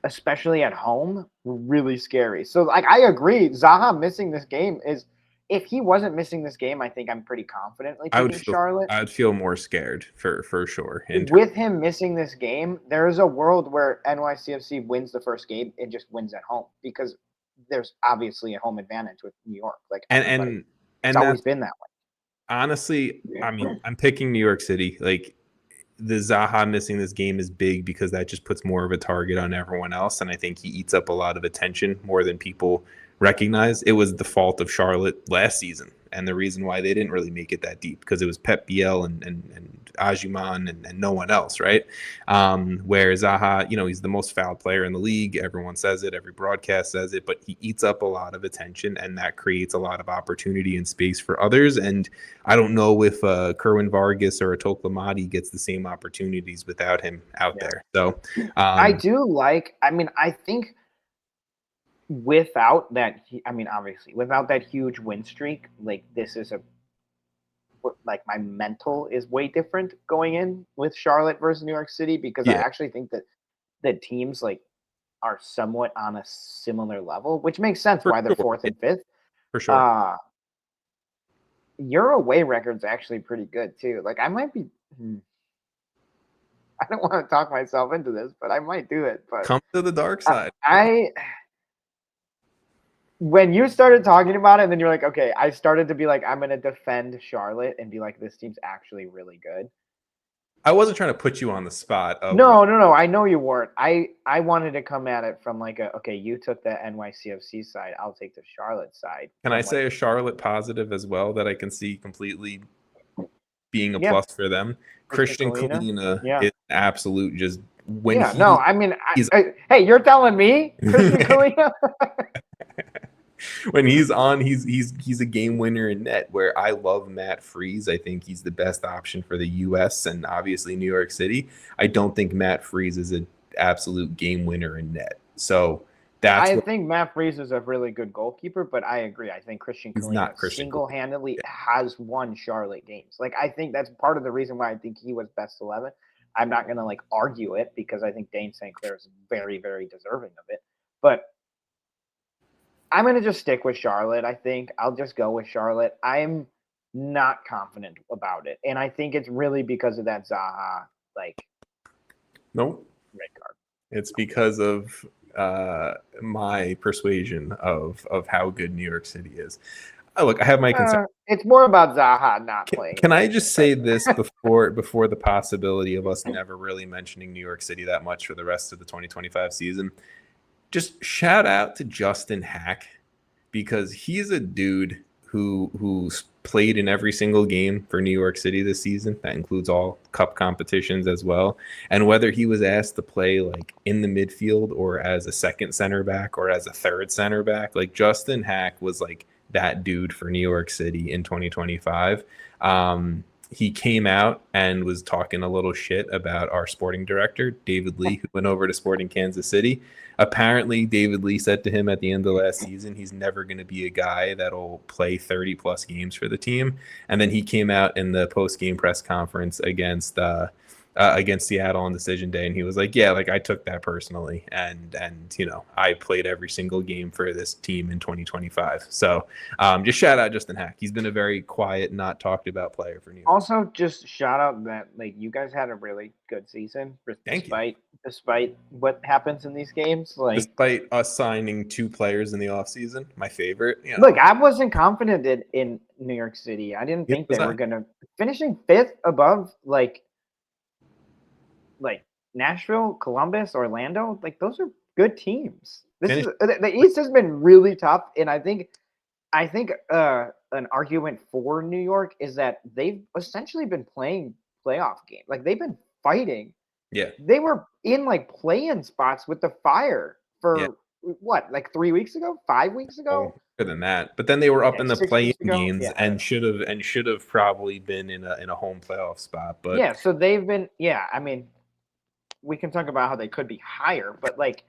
especially at home, really scary. So I agree. Zaha missing this game is. If he wasn't missing this game, I think I'm pretty confidently taking Charlotte. I would feel more scared for sure. With him missing this game, there is a world where NYCFC wins the first game and just wins at home because there's obviously a home advantage with New York. And it's always been that way. Honestly, I mean, I'm picking New York City. The Zaha missing this game is big because that just puts more of a target on everyone else, and I think he eats up a lot of attention more than people recognize. It was the fault of Charlotte last season, and the reason why they didn't really make it that deep because it was Pep Biel and Ajuman and no one else, right? Where Zaha, he's the most fouled player in the league. Everyone says it, every broadcast says it, but he eats up a lot of attention, and that creates a lot of opportunity and space for others. And I don't know if Kerwin Vargas or Atok Lamadi gets the same opportunities without him out there. So I think without that, obviously, without that huge win streak, this is my mental is way different going in with Charlotte versus New York City because I actually think that the teams are somewhat on a similar level, which makes sense why they're fourth and fifth. For sure. Your away record's actually pretty good too. I might be. I don't want to talk myself into this, but I might do it. But come to the dark side. When you started talking about it, and then you're like, okay, I started to be like, I'm going to defend Charlotte and be like, this team's actually really good. I wasn't trying to put you on the spot. No. I know you weren't. I wanted to come at it from okay, you took the NYCFC side. I'll take the Charlotte side. Can I say a Charlotte positive as well that I can see completely being a plus for them? Christian Kalina is absolute just when hey, you're telling me Christian Kalina? When he's on, he's a game winner in net. Where I love Matt Freese, I think he's the best option for the U.S. and obviously New York City. I don't think Matt Freese is an absolute game winner in net. So I think Matt Freese is a really good goalkeeper, but I agree. I think Christian Kalina single-handedly has won Charlotte games. I think that's part of the reason why I think he was best 11. I'm not going to argue it because I think Dane St. Clair is very, very deserving of it. But I'm going to just stick with Charlotte, I think. I'll just go with Charlotte. I'm not confident about it. And I think it's really because of that Zaha, nope, red card. It's because of my persuasion of how good New York City is. Look, I have my concern. It's more about Zaha not playing. Can I just say this before the possibility of us never really mentioning New York City that much for the rest of the 2025 season? Just shout out to Justin Hack because he's a dude who's played in every single game for New York City this season. That includes all cup competitions as well. And whether he was asked to play like in the midfield or as a second center back or as a third center back, like Justin Hack was like that dude for New York City in 2025. He came out and was talking a little shit about our sporting director, David Lee, who went over to Sporting Kansas City. Apparently, David Lee said to him at the end of last season, he's never going to be a guy that'll play 30 plus games for the team. And then he came out in the post game press conference against Seattle on decision day, and he was like, yeah, like I took that personally, and you know, I played every single game for this team in 2025. So just shout out Justin Hack. He's been a very quiet, not talked about player for New York. Also, just shout out that like you guys had a really good season despite what happens in these games. Like despite us signing 2 players in the offseason, my favorite. You know, look, I wasn't confident in New York City. I didn't think they were gonna finishing 5th above like Nashville, Columbus, Orlando. Like those are good teams. The East has been really tough, and I think an argument for New York is that they've essentially been playing playoff games. Like they've been fighting. Yeah, they were in like play-in spots with the Fire for what, like 3 weeks ago, 5 weeks ago. More than that, but then they were up in the play-in games and should have probably been in a home playoff spot. But yeah, so they've been. Yeah, I mean, we can talk about how they could be higher, but like.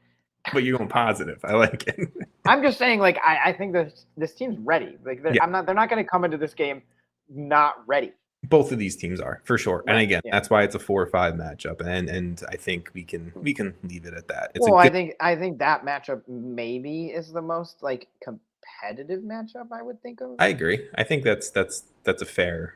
But you're going positive. I like it. I'm just saying, like, I think this team's ready. Like, they're not going to come into this game not ready. Both of these teams are for sure. Right. And again, that's why it's a 4-5 matchup. And I think we can leave it at that. I think that matchup maybe is the most like competitive matchup I would think of. I agree. I think that's a fair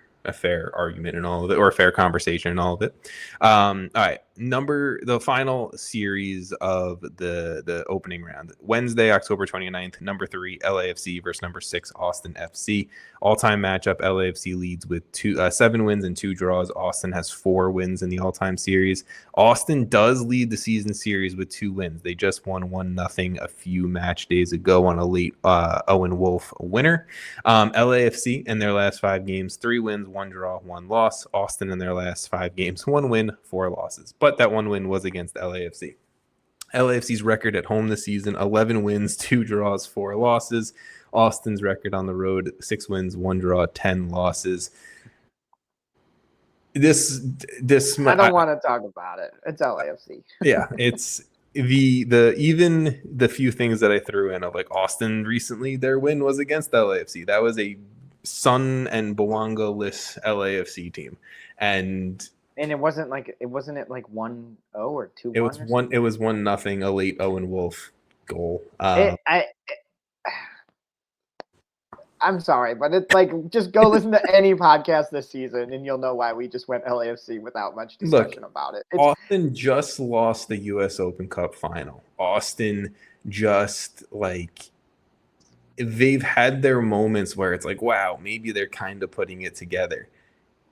argument in all of it, or a fair conversation in all of it. All right. The final series of the opening round. Wednesday, October 29th, number 3, LAFC versus number 6, Austin FC. All-time matchup, LAFC leads with 7 wins and 2 draws. Austin has 4 wins in the all-time series. Austin does lead the season series with 2 wins. They just won 1-0 a few match days ago on a late Owen Wolf winner. LAFC in their last 5 games, 3 wins, 1 draw, 1 loss. Austin in their last 5 games, 1 win, 4 losses. But that 1 win was against LAFC. LAFC's record at home this season, 11 wins, 2 draws, 4 losses. Austin's record on the road, 6 wins, 1 draw, 10 losses. This I don't want to talk about it. It's LAFC. Yeah, it's even the few things that I threw in of like Austin recently, their win was against LAFC. That was a Sun and Bouanga-less LAFC team, and it wasn't like 1-0 or 2-1. It was 1-0, a late Owen Wolf goal. I'm sorry, but it's like just go listen to any podcast this season, and you'll know why we just went LAFC without much discussion about it. Austin just lost the U.S. Open Cup final. Austin just they've had their moments where it's like, wow, maybe they're kind of putting it together.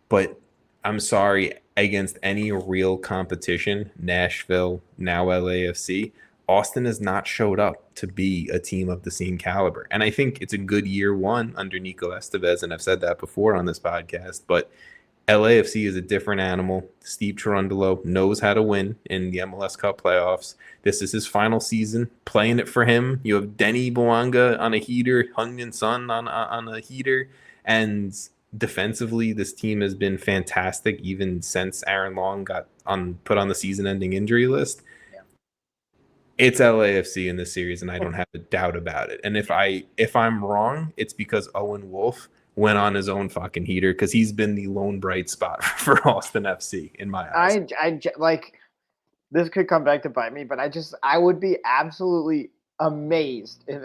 But I'm sorry, against any real competition, Nashville, now LAFC, Austin has not showed up to be a team of the same caliber. And I think it's a good year 1 under Nico Estevez, and I've said that before on this podcast, but LAFC is a different animal. Steve Cherundolo knows how to win in the MLS Cup playoffs. This is his final season, playing it for him. You have Denny Bouanga on a heater, Heung-min Son on a heater, and defensively, this team has been fantastic even since Aaron Long got put on the season-ending injury list. Yeah. It's LAFC in this series, and I don't have a doubt about it. And if I'm wrong, it's because Owen Wolf went on his own fucking heater, because he's been the lone bright spot for Austin FC in my eyes. I like this could come back to bite me, but I would be absolutely amazed if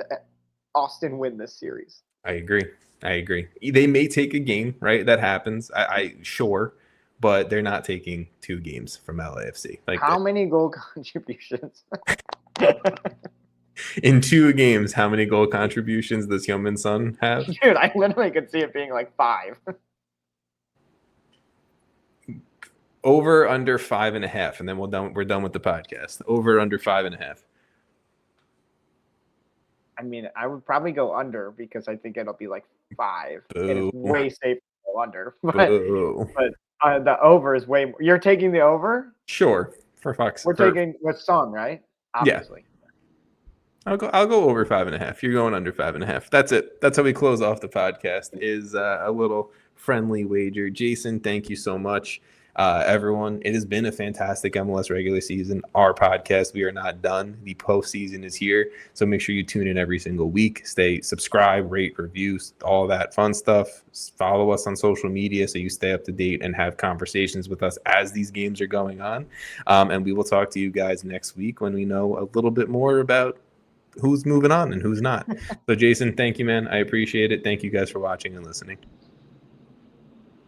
Austin win this series. I agree. They may take a game, right? That happens. I sure, but they're not taking 2 games from LAFC. Like how many goal contributions? In 2 games, how many goal contributions does Heung-min Son have? Dude, I literally could see it being like 5. Over under 5.5, and then we're done with the podcast. Over under 5.5. I mean, I would probably go under because I think it'll be like 5, and Boo. it's way safer to go under. Boo. But the over is way more. You're taking the over? Sure. For fuck's We're taking with Son, right? Yeah. Obviously. I'll go over 5.5. You're going under 5.5. That's it. That's how we close off the podcast, is a little friendly wager. Jason, thank you so much. Everyone, it has been a fantastic MLS regular season. Our podcast, we are not done. The postseason is here. So make sure you tune in every single week. Stay subscribe, rate, reviews, all that fun stuff. Follow us on social media so you stay up to date and have conversations with us as these games are going on. And we will talk to you guys next week when we know a little bit more about who's moving on and who's not. So Jason, thank you, man. I appreciate it. Thank you guys for watching and listening.